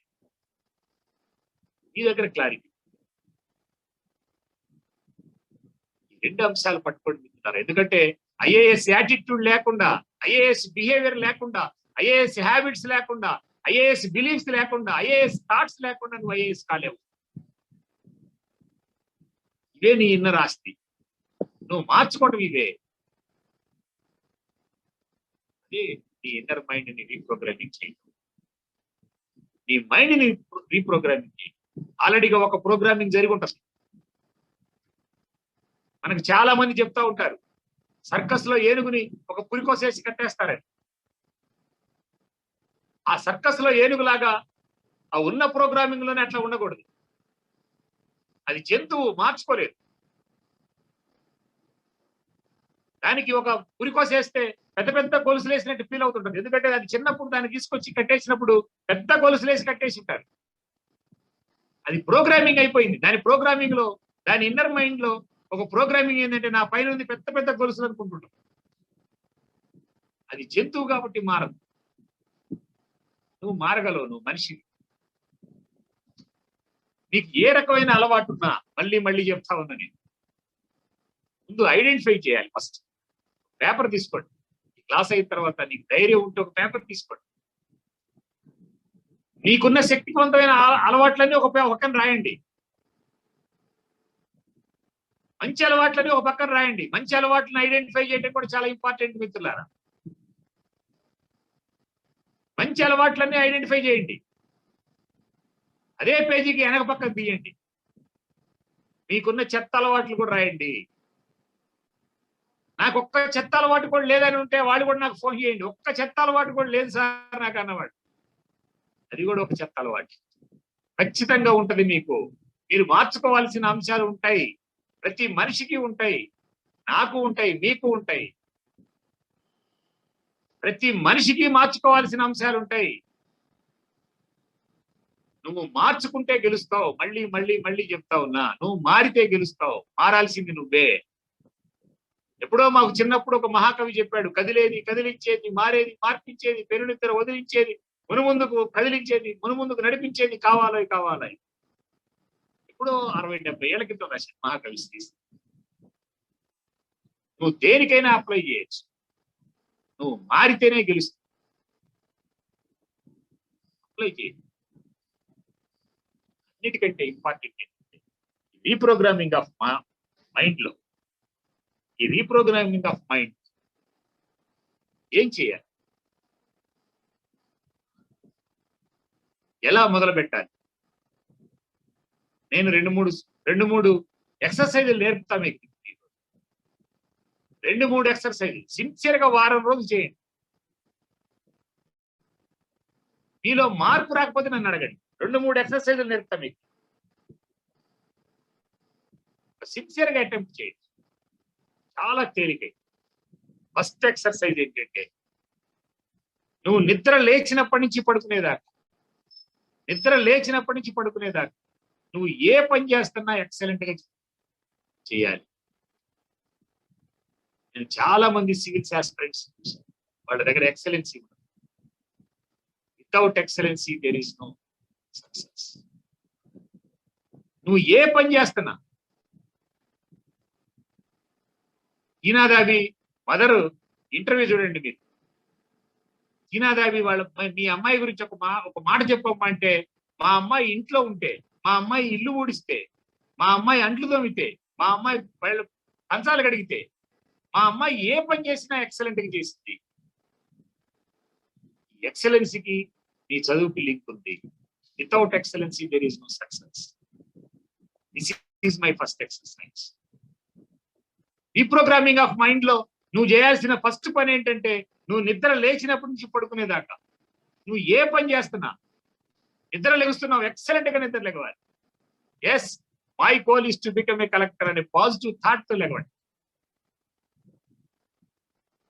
S1: నీ దగ్గర క్లారిటీ. ఈ 2 అంశాలు పట్టుకొని మిత్రులారా. ఎందుకంటే ఐఏఎస్ యాటిట్యూడ్ లేకుండా, ఐఏఎస్ బిహేవియర్ లేకుండా, ఐఏఎస్ హ్యాబిట్స్ లేకుండా, ఐఏఎస్ బిలీఫ్స్ లేకుండా, ఐఏఎస్ థాట్స్ లేకుండా నువ్వు ఐఏఎస్ కాలేవు. ఇవే నీ ఇన్నర్ ఆస్తి. నువ్వు మార్చుకోవడం ఇవే. అదే నీ ఇన్నర్ మైండ్ ని రీప్రోగ్రామింగ్ చేయడం. నీ మైండ్ ని రీప్రోగ్రామింగ్ చేయడం. ఆల్రెడీగా ఒక ప్రోగ్రామింగ్ జరిగి ఉంటుంది. మనకు చాలా మంది చెప్తా ఉంటారు, సర్కస్ లో ఏనుగుని ఒక పురికోసేసి కట్టేస్తారని. ఆ సర్కస్ లో ఏనుగులాగా ఆ ఉన్న ప్రోగ్రామింగ్ లోనే అట్లా ఉండకూడదు. అది జంతువు, మార్చుకోలేదు. దానికి ఒక పురికోసేస్తే పెద్ద పెద్ద గొలుసులు వేసినట్టు ఫీల్ అవుతుంటుంది. ఎందుకంటే అది చిన్నప్పుడు దాన్ని తీసుకొచ్చి కట్టేసినప్పుడు పెద్ద గొలుసులు వేసి కట్టేసి ఉంటారు. అది ప్రోగ్రామింగ్ అయిపోయింది. దాని ప్రోగ్రామింగ్ లో, దాని ఇన్నర్ మైండ్ లో ఒక ప్రోగ్రామింగ్ ఏంటంటే, నా పైన ఉంది పెద్ద పెద్ద గొలుసులు అనుకుంటుంటాం. అది జంతువు కాబట్టి మారదు. నువ్వు మారగలవు, నువ్వు మనిషి. నీకు ఏ రకమైన అలవాటు ఉన్నా మళ్ళీ మళ్ళీ చెప్తా ఉన్నా నేను, ముందు ఐడెంటిఫై చేయాలి. ఫస్ట్ పేపర్ తీసుకోండి. ఈ క్లాస్ అయిన తర్వాత నీకు ధైర్యం ఉంటే ఒక పేపర్ తీసుకోండి. నీకున్న శక్తివంతమైన అలవాట్లన్నీ ఒక పక్కన రాయండి. మంచి అలవాట్లని ఒక పక్కన రాయండి. మంచి అలవాట్లను ఐడెంటిఫై చేయడం కూడా చాలా ఇంపార్టెంట్ మిత్రులారా. మంచి అలవాట్లన్నీ ఐడెంటిఫై చేయండి. అదే పేజీకి వెనక పక్కన తీయండి. మీకున్న చెత్త అలవాట్లు కూడా రాయండి. నాకు ఒక్క చెత్త అలవాటు కూడా లేదని ఉంటే వాళ్ళు కూడా నాకు ఫోన్ చేయండి. ఒక్క చెత్త అలవాటు కూడా లేదు సార్ నాకు అన్నవాడు. అది కూడా ఒక చెత్త అలవాటు ఖచ్చితంగా ఉంటది మీకు. మీరు మార్చుకోవాల్సిన అంశాలు ఉంటాయి. ప్రతి మనిషికి ఉంటాయి, నాకు ఉంటాయి, మీకు ఉంటాయి. ప్రతి మనిషికి మార్చుకోవాల్సిన అంశాలు ఉంటాయి. నువ్వు మార్చుకుంటే గెలుస్తావు. మళ్ళీ మళ్ళీ మళ్ళీ చెప్తా ఉన్నా, నువ్వు మారితే గెలుస్తావు. మారాల్సింది నువ్వే. ఎప్పుడో మాకు చిన్నప్పుడు ఒక మహాకవి చెప్పాడు, కదిలేది కదిలించేది, మారేది మార్పించేది, పెరునిద్దర వదిలించేది, మునుముందుకు కదిలించేది, మునుముందుకు నడిపించేది కావాలో కావాలో. ఎప్పుడో 60-70 ఏళ్ల క్రితం రాసిన మహాకవి తీసి. నువ్వు దేనికైనా అప్లై చేయొచ్చు. నువ్వు మారితేనే గెలుస్తావు. అప్లై చేయి. అన్నిటికంటే ఇంపార్టెంట్ ఏంటంటే రీప్రోగ్రామింగ్ ఆఫ్ మైండ్ లో, ఈ రీప్రోగ్రామింగ్ ఆఫ్ మైండ్ ఏం చేయాలి, ఎలా మొదలు పెట్టాలి? నేను రెండు మూడు ఎక్సర్సైజులు నేర్పుతా మీకు. 2-3 ఎక్సర్సైజులు సిన్సియర్ గా వారం రోజులు చేయండి. మీలో మార్పు రాకపోతే నన్ను అడగండి. 2-3 ఎక్సర్సైజులు నేర్పుతా మీకు. సిన్సియర్ గా అటెంప్ట్ చేయండి. చాలా తేలికై. ఫస్ట్ ఎక్సర్సైజ్ ఏంటంటే, నువ్వు నిద్ర లేచినప్పటి నుంచి పడుకునేదాకా, నువ్వు ఏ పని చేస్తున్నా ఎక్సలెంట్ గా చేయాలి. నేను చాలా మంది సివిల్స్ ఆస్పిరెంట్స్ వాళ్ళ దగ్గర ఎక్సలెన్సీ ఉంది. Without excellency there is no success. నువ్వు ఏ పని చేస్తున్నా, ఈనాదాబి మదర్ ఇంటర్వ్యూ చూడండి మీరు. ఈనాదాబి వాళ్ళ మీ అమ్మాయి గురించి ఒక మాట చెప్పమ్మా అంటే, మా అమ్మాయి ఇంట్లో ఉంటే, మా అమ్మాయి ఇల్లు ఊడిస్తే, మా అమ్మాయి అంట్లు తోమితే, మా అమ్మాయి వాళ్ళు కంచాలు కడిగితే, మా అమ్మాయి ఏ పని చేసినా ఎక్సలెంట్ గా చేసింది. ఎక్సలెన్సీకి నీ చదువుకి లింక్ ఉంది. Without excellency there is no success. This is my first exercise. Reprogramming of mind లో నువ్వు చేయాల్సిన ఫస్ట్ పని ఏంటంటే, నువ్వు నిద్ర లేచినప్పటి నుంచి పడుకునేదాకా నువ్వు ఏ పని చేస్తున్నా, నిద్ర లెగుస్తున్నావు, ఎక్సలెంట్ గా నిద్ర లెగవాలి. Yes, my goal is to become a collector అనే పాజిటివ్ థాట్ తో లెగవండి.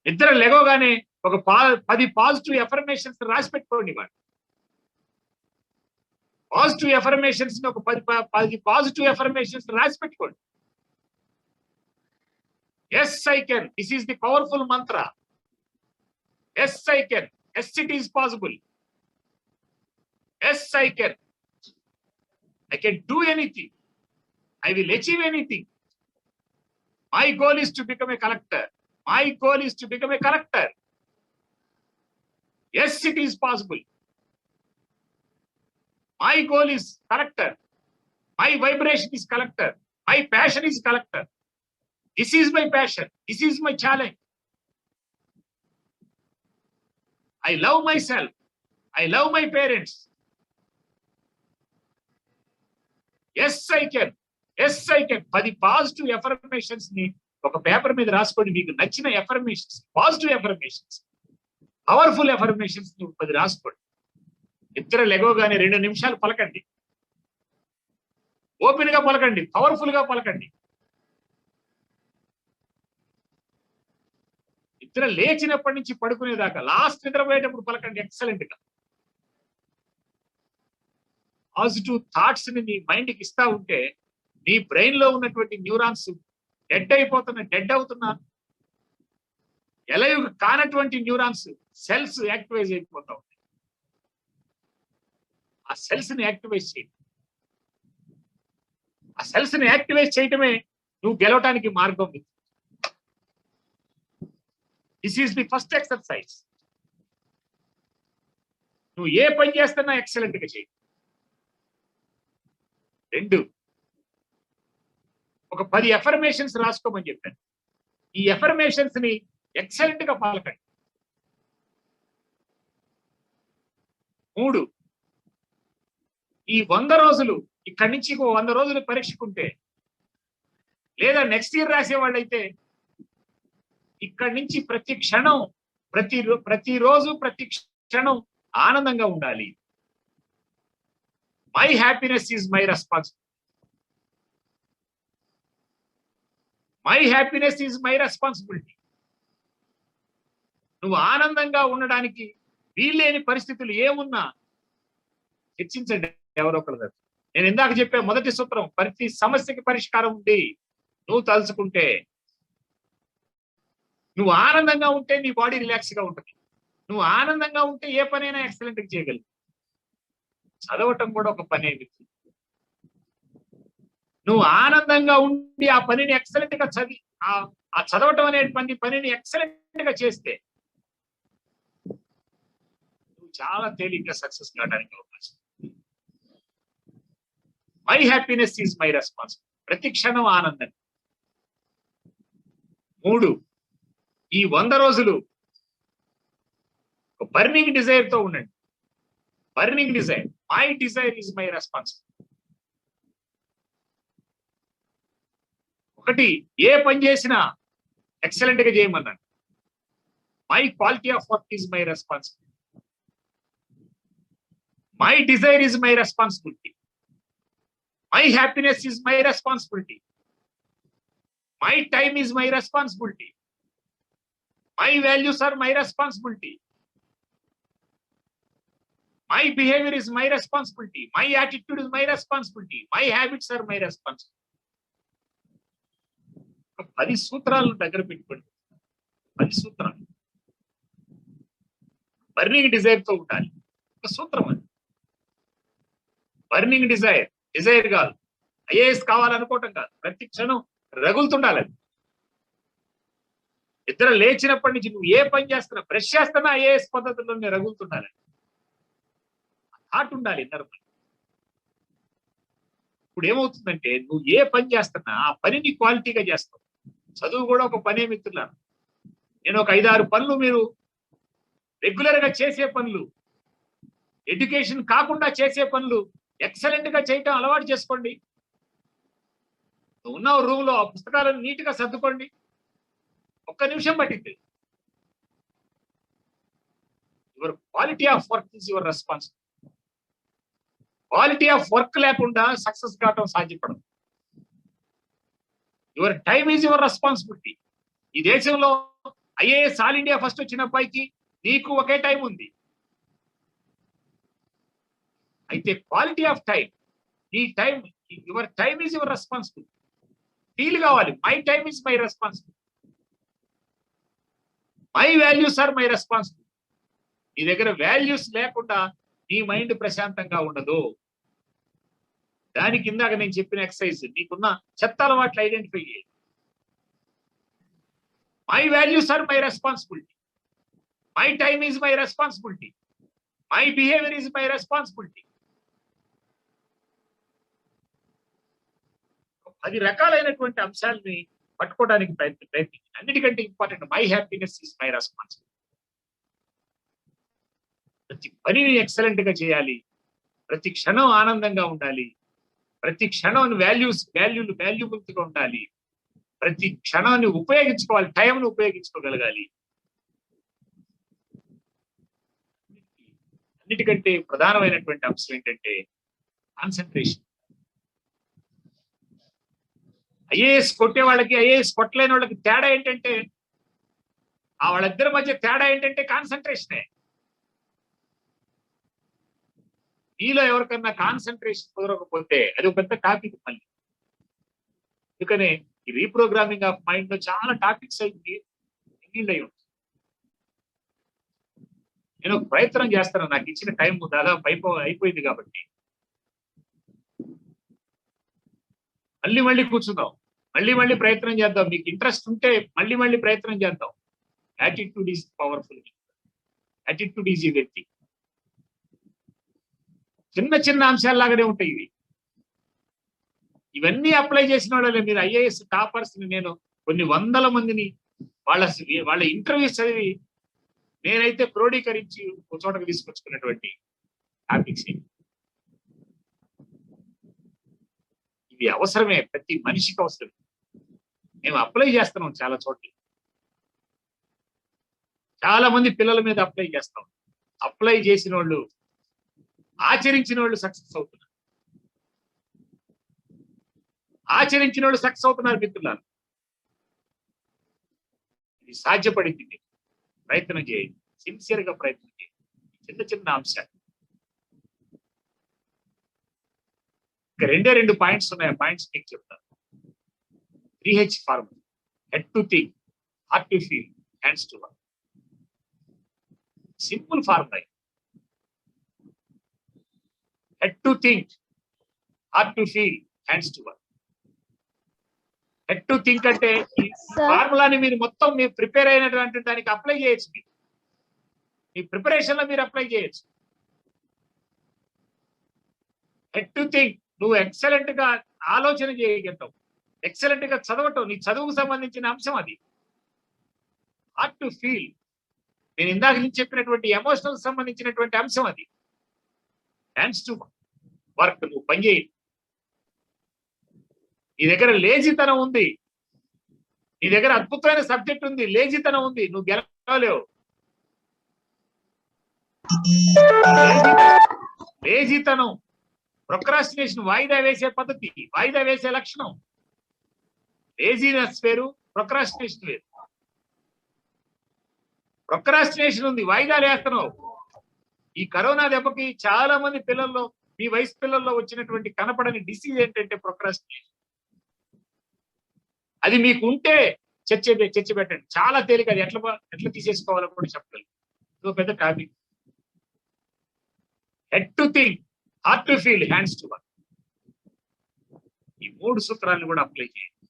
S1: నిద్ర లెగవగానే ఒక 10 పాజిటివ్ ఎఫర్మేషన్స్ రాసి పెట్టుకోండి. వాడు పాజిటివ్ ఎఫర్మేషన్స్ ఒక 10 పాజిటివ్ ఎఫర్మేషన్స్ రాసి పెట్టుకోండి. Yes I can, this is the powerful mantra. Yes I can, yes it is possible. Yes I can, I can do anything. I will achieve anything. My goal is to become a collector. My goal is to become a collector. Yes, it is possible. My goal is collector. My vibration is collector. My passion is collector. This is my passion. This is my challenge. I love myself. I love my parents. Yes I can, yes I can. 10 positive affirmations ని ఒక paper మీద రాసుకోండి. మీకు నచ్చిన affirmations, positive affirmations, powerful affirmations 10 రాసుకోండి. నిద్ర లెగవగానే 2 నిమిషాలు పలకండి. ఓపెన్ గా పలకండి, పవర్ఫుల్ గా పలకండి. నిద్ర లేచినప్పటి నుంచి పడుకునేదాకా లాస్ట్ నిద్రపోయేటప్పుడు పలకండి ఎక్సలెంట్ గా. పాజిటివ్ థాట్స్ ని నీ మైండ్ కి ఇస్తా ఉంటే నీ బ్రెయిన్ లో ఉన్నటువంటి న్యూరాన్స్ డెడ్ అవుతున్నా, ఎలైవ్ కానటువంటి న్యూరాన్స్ సెల్స్ యాక్టివేట్ అయిపోతా ఉంటాయి. ఆ సెల్స్ ని యాక్టివేట్ చేయండి. ఆ సెల్స్ ని యాక్టివేట్ చేయటమే నువ్వు గెలవటానికి మార్గం. This is the first exercise. నువ్వు ఏ పని చేస్తున్నా ఎక్సలెంట్ గా చేయి. 2, ఒక 10 ఎఫర్మేషన్స్ రాసుకోమని చెప్పాను. ఈ ఎఫర్మేషన్స్ ని ఎక్సలెంట్ గా పలకండి. 3, ఈ 100 రోజులు ఇక్కడి నుంచి 100 రోజులు పరీక్షకుంటే, లేదా నెక్స్ట్ ఇయర్ రాసే వాళ్ళైతే ఇక్కడి నుంచి ప్రతి క్షణం, ప్రతిరోజు ప్రతి క్షణం ఆనందంగా ఉండాలి. My happiness is my responsibility. My happiness is my responsibility. నువ్వు ఆనందంగా ఉండడానికి వీల్లేని పరిస్థితులు ఏమున్నా చర్చించండి ఎవరో ఒకరి దగ్గర. నేను ఇందాక చెప్పే మొదటి సూత్రం, ప్రతి సమస్యకి పరిష్కారం ఉంది. నువ్వు తలుచుకుంటే, నువ్వు ఆనందంగా ఉంటే నీ బాడీ రిలాక్స్ గా ఉంటుంది. నువ్వు ఆనందంగా ఉంటే ఏ పనైనా ఎక్సలెంట్ గా చేయగలవు. చదవటం కూడా ఒక పని అయింది. నువ్వు ఆనందంగా ఉండి ఆ పనిని ఎక్సలెంట్ గా ఆ చదవటం అనే పనిని ఎక్సలెంట్ గా చేస్తే నువ్వు చాలా తేలిగ్గా సక్సెస్ కావడానికి అవకాశం. My happiness is my responsibility. ప్రతి క్షణం ఆనందం. 3, ఈ 100 రోజులు బర్నింగ్ డిజైర్ తో ఉండండి. Burning desire. My desire is my responsibility. 1, ఏ పని చేసినా ఎక్సలెంట్ గా చేయమన్నాను. My quality of work is my responsibility. My desire is my responsibility. My happiness is my responsibility. My time is my responsibility. My values are my responsibility. My behavior is my responsibility. My attitude is my responsibility. My habits are my responsibility. 10 సూత్రాలను దగ్గర పెట్టుకోండి. 10 సూత్రాలు. Burning desire తో ఉండాలి. ఒక సూత్రం అది. Burning desire కాదు. ఐఏఎస్ కావాలనుకోవటం కాదు. ప్రతి క్షణం రగులుతుండాలి. నిద్ర లేచినప్పటి నుంచి నువ్వు ఏ పని చేస్తున్నా, బ్రష్ చేస్తున్నా ఐఏఎస్ పద్ధతుల్లోనే రగులుతుండాలి. థాట్ ఉండాలి ఇద్దరు. ఇప్పుడు ఏమవుతుందంటే నువ్వు ఏ పని చేస్తున్నా ఆ పనిని క్వాలిటీగా చేస్తావు. చదువు కూడా ఒక పనే మిత్రులారా. నేను ఒక 5-6 పనులు, మీరు రెగ్యులర్ గా చేసే పనులు, ఎడ్యుకేషన్ కాకుండా చేసే పనులు ఎక్సలెంట్ గా చేయటం అలవాటు చేసుకోండి. ఉన్న రూమ్ లో ఆ పుస్తకాలను నీట్ గా సర్దుకోండి. 1 నిమిషం పట్టింది. Your quality of work is your responsibility. Quality of work లేకుండా సక్సెస్ కావటం సాధ్యపడదు. Your time is your responsibility. ఈ దేశంలో ఐఏఎస్ ఆల్ ఇండియా ఫస్ట్ వచ్చిన అబ్బాయికి నీకు ఒకే టైం ఉంది. అయితే క్వాలిటీ ఆఫ్ టైం, ఈ time, your time is your responsibility. Feel కావాలి, my time is my responsibility, my values are my responsibility. నీ దగ్గర వాల్యూస్ లేకుండా నీ మైండ్ ప్రశాంతంగా ఉండదు. దాని కిందాక నేను చెప్పిన ఎక్సర్సైజ్, నీకున్న చెత్త అలవాట్లు ఐడెంటిఫై చేయాలి. My values are my responsibility, my time is my responsibility, my behaviour is my responsibility. 10 రకాలైనటువంటి అంశాలని పట్టుకోవడానికి ప్రయత్నించి, అన్నిటికంటే important my happiness is my responsibility. ప్రతి పనిని ఎక్సలెంట్ గా చేయాలి, ప్రతి క్షణం ఆనందంగా ఉండాలి, ప్రతి క్షణం వాల్యూబుల్స్ గా ఉండాలి, ప్రతి క్షణాన్ని ఉపయోగించుకోవాలి, టైంను ఉపయోగించుకోగలగాలి. అన్నిటికంటే ప్రధానమైనటువంటి అంశం ఏంటంటే కాన్సన్ట్రేషన్. ఐఏఎస్ కొట్టే వాళ్ళకి ఐఏఎస్ కొట్టలేని వాళ్ళకి తేడా ఏంటంటే, వాళ్ళిద్దరి మధ్య తేడా ఏంటంటే కాన్సన్ట్రేషనే. మీలో ఎవరికన్నా కాన్సన్ట్రేషన్ కుదరకపోతే అది ఒక పెద్ద టాపిక్ మళ్ళీ. అందుకనే ఈ రీప్రోగ్రామింగ్ ఆఫ్ మైండ్ లో చాలా టాపిక్స్ అయింది అయి ఉంటుంది. నేను ప్రయత్నం చేస్తాను, నాకు ఇచ్చిన టైం దాదాపు అయిపోయింది కాబట్టి మళ్ళీ కూర్చుందాం, మళ్ళీ ప్రయత్నం చేద్దాం. మీకు ఇంట్రెస్ట్ ఉంటే మళ్ళీ ప్రయత్నం చేద్దాం. Attitude is powerful, attitude is వ్యక్తి. చిన్న అంశాల్లాగానే ఉంటాయి ఇవి. ఇవన్నీ అప్లై చేసిన వాళ్ళే మీరు ఐఏఎస్ టాపర్స్ ని నేను కొన్ని వందల మందిని వాళ్ళ ఇంటర్వ్యూస్ చదివి నేనైతే క్రోడీకరించి ఒక చోటకు తీసుకొచ్చుకున్నటువంటి టాపిక్స్ ఇవి అవసరమే, ప్రతి మనిషికి అవసరమే. మేము అప్లై చేస్తున్నాం చాలా చోట్ల, చాలా మంది పిల్లల మీద అప్లై చేస్తాం. అప్లై చేసిన వాళ్ళు, ఆచరించిన వాళ్ళు సక్సెస్ అవుతున్నారు, ఆచరించిన వాళ్ళు సక్సెస్ అవుతున్నారు. మిత్రులారు, ఇది సాధ్యపడింది. ప్రయత్నం చేయండి, సిన్సియర్ గా ప్రయత్నం చేయండి. చిన్న అంశాలు. ఇంకా 2 పాయింట్స్ ఉన్నాయి, పాయింట్స్ మీకు చెప్తాను. 3H formula: head to think, heart to feel, hands to work. Simple formula. Head to think, heart to feel, hands to work. Head to think అంటే ఈ ఫార్ములాని మీరు మొత్తం మీరు ప్రిపేర్ అయినటువంటి దానికి అప్లై చేయొచ్చు. మీ ప్రిపరేషన్ లో మీరు అప్లై చేయొచ్చు. హెడ్ టు థింక్, నువ్వు ఎక్సలెంట్ గా ఆలోచన చేయగలుగుతావు, ఎక్సలెంట్ గా చదవటం, నీ చదువుకు సంబంధించిన అంశం అది. హార్ట్ టు ఫీల్, నేను ఇందాక నుంచి చెప్పినటువంటి ఎమోషనల్ సంబంధించినటువంటి అంశం అది. హ్యాండ్స్ టు వర్క్, నువ్వు పనిచేయి. నీ దగ్గర లేజీతనం ఉంది, నీ దగ్గర అద్భుతమైన సబ్జెక్ట్ ఉంది, లేజీతనం ఉంది, నువ్వు గెలవలేవు. లేజీతనం, ప్రొక్రాస్టినేషన్, వాయిదా వేసే పద్ధతి, వాయిదా వేసే లక్షణం. లేజీనెస్ వేరు, ప్రొక్రాస్టినేషన్ వేరు. ప్రొక్రాస్టినేషన్ ఉంది, వాయిదాలు వేస్తున్నావు. ఈ కరోనా దెబ్బకి చాలా మంది పిల్లల్లో, మీ వయసు పిల్లల్లో వచ్చినటువంటి కనపడని డిసీజ్ ఏంటంటే ప్రొక్రాస్టినేషన్. అది మీకు ఉంటే చర్చ పెట్టండి, చాలా తేలిక. అది ఎట్లా తీసేసుకోవాలో కూడా చెప్పగలరు. ఇది పెద్ద topic. Head to think, heart to feel, hands to work. ఈ 3 సూత్రాలను కూడా అప్లై చేయండి.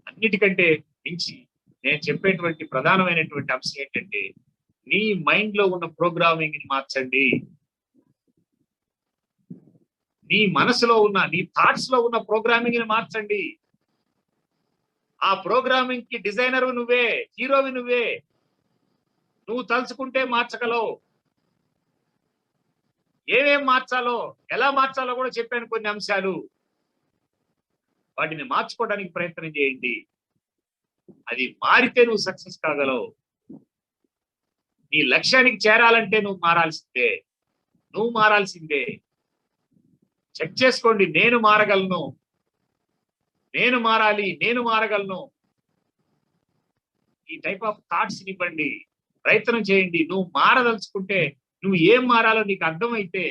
S1: అన్నిటికంటే మించి నేను చెప్పేటువంటి ప్రధానమైనటువంటి అంశం ఏంటంటే, నీ మైండ్ లో ఉన్న ప్రోగ్రామింగ్ ని మార్చండి. నీ మనసులో ఉన్న, నీ థాట్స్ లో ఉన్న ప్రోగ్రామింగ్ ని మార్చండి. ఆ ప్రోగ్రామింగ్ కి డిజైనర్ నువ్వే, హీరోవి నువ్వే. నువ్వు తలుచుకుంటే మార్చగలవు. ఏమేం మార్చాలో, ఎలా మార్చాలో కూడా చెప్పాను కొన్ని అంశాలు. వాటిని మార్చుకోవడానికి ప్రయత్నం చేయండి. అది మారితే నువ్వు సక్సెస్ కాగలవు. నీ లక్ష్యానికి చేరాలంటే నువ్వు మారాల్సిందే. చెక్ చేసుకోండి, నేను మారగలను, నేను మారాలి, నేను మారగలను. ఈ టైప్ ఆఫ్ థాట్స్ ఇవ్వండి, ప్రయత్నం చేయండి. నువ్వు మారదలుచుకుంటే నువ్వు ఏం మారాలో నీకు అర్థమైతే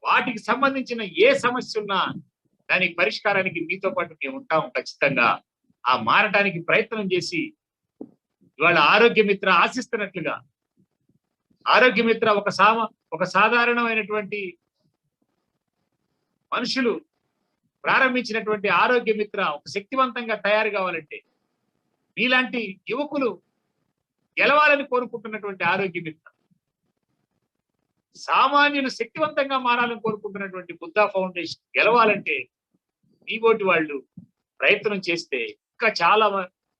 S1: వాటికి సంబంధించిన ఏ సమస్య ఉన్నా దానికి పరిష్కారానికి మీతో పాటు మేము ఉంటాం ఖచ్చితంగా. ఆ మారటానికి ప్రయత్నం చేసి ఇవాళ ఆరోగ్య మిత్ర ఆశిస్తున్నట్లుగా ఆరోగ్య మిత్ర ఒక సాధారణమైనటువంటి మనుషులు ప్రారంభించినటువంటి ఆరోగ్య మిత్ర ఒక శక్తివంతంగా తయారు కావాలంటే మీలాంటి యువకులు గెలవాలని కోరుకుంటున్నటువంటి ఆరోగ్య మిత్ర, సామాన్యులు శక్తివంతంగా మారాలని కోరుకుంటున్నటువంటి బుద్ధా ఫౌండేషన్ గెలవాలంటే మీబోటి వాళ్ళు ప్రయత్నం చేస్తే ఇంకా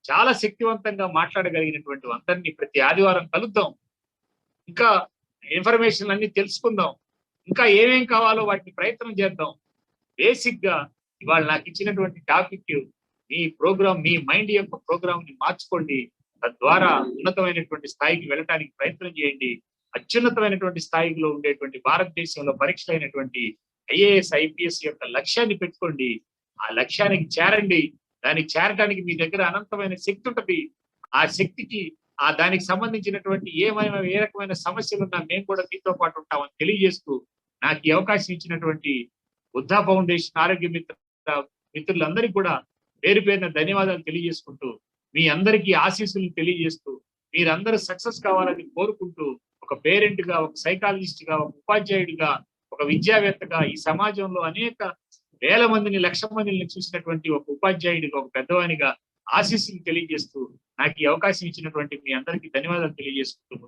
S1: చాలా శక్తివంతంగా మాట్లాడగలిగినటువంటి అందరినీ ప్రతి ఆదివారం కలుద్దాం. ఇంకా ఇన్ఫర్మేషన్ అన్ని తెలుసుకుందాం. ఇంకా ఏమేం కావాలో వాటిని ప్రయత్నం చేద్దాం. బేసిక్ గా ఇవాళ నాకు ఇచ్చినటువంటి టాపిక్ మీ ప్రోగ్రామ్, మీ మైండ్ యొక్క ప్రోగ్రామ్ ని మార్చుకోండి. తద్వారా ఉన్నతమైనటువంటి స్థాయికి వెళ్ళడానికి ప్రయత్నం చేయండి. అత్యున్నతమైనటువంటి స్థాయిలో ఉండేటువంటి భారతదేశంలో పరీక్షలైనటువంటి ఐఏఎస్ ఐపీఎస్ యొక్క లక్ష్యాన్ని పెట్టుకోండి. ఆ లక్ష్యానికి చేరండి. దానికి చేరడానికి మీ దగ్గర అనంతమైన శక్తి ఉంటది. ఆ శక్తికి దానికి సంబంధించినటువంటి ఏ రకమైన సమస్యలు ఉన్నా మేము కూడా మీతో పాటు ఉంటామని తెలియజేస్తూ నాకు ఈ అవకాశం ఇచ్చినటువంటి బుద్ధా ఫౌండేషన్ ఆరోగ్య మిత్రులందరికీ కూడా పేరు పేరున ధన్యవాదాలు తెలియజేసుకుంటూ మీ అందరికీ ఆశీస్సులు తెలియజేస్తూ మీరందరూ సక్సెస్ కావాలని కోరుకుంటూ ఒక పేరెంట్ గా, ఒక సైకాలజిస్ట్ గా, ఒక ఉపాధ్యాయుడిగా, ఒక విద్యావేత్తగా ఈ సమాజంలో అనేక వేల మందిని, లక్ష మందిని చూసినటువంటి ఒక ఉపాధ్యాయుడిగా, ఒక పెద్దవానిగా ఆశీస్సులు తెలియజేస్తూ నాకు ఈ అవకాశం ఇచ్చినటువంటి మీ అందరికీ ధన్యవాదాలు తెలియజేసుకుంటూ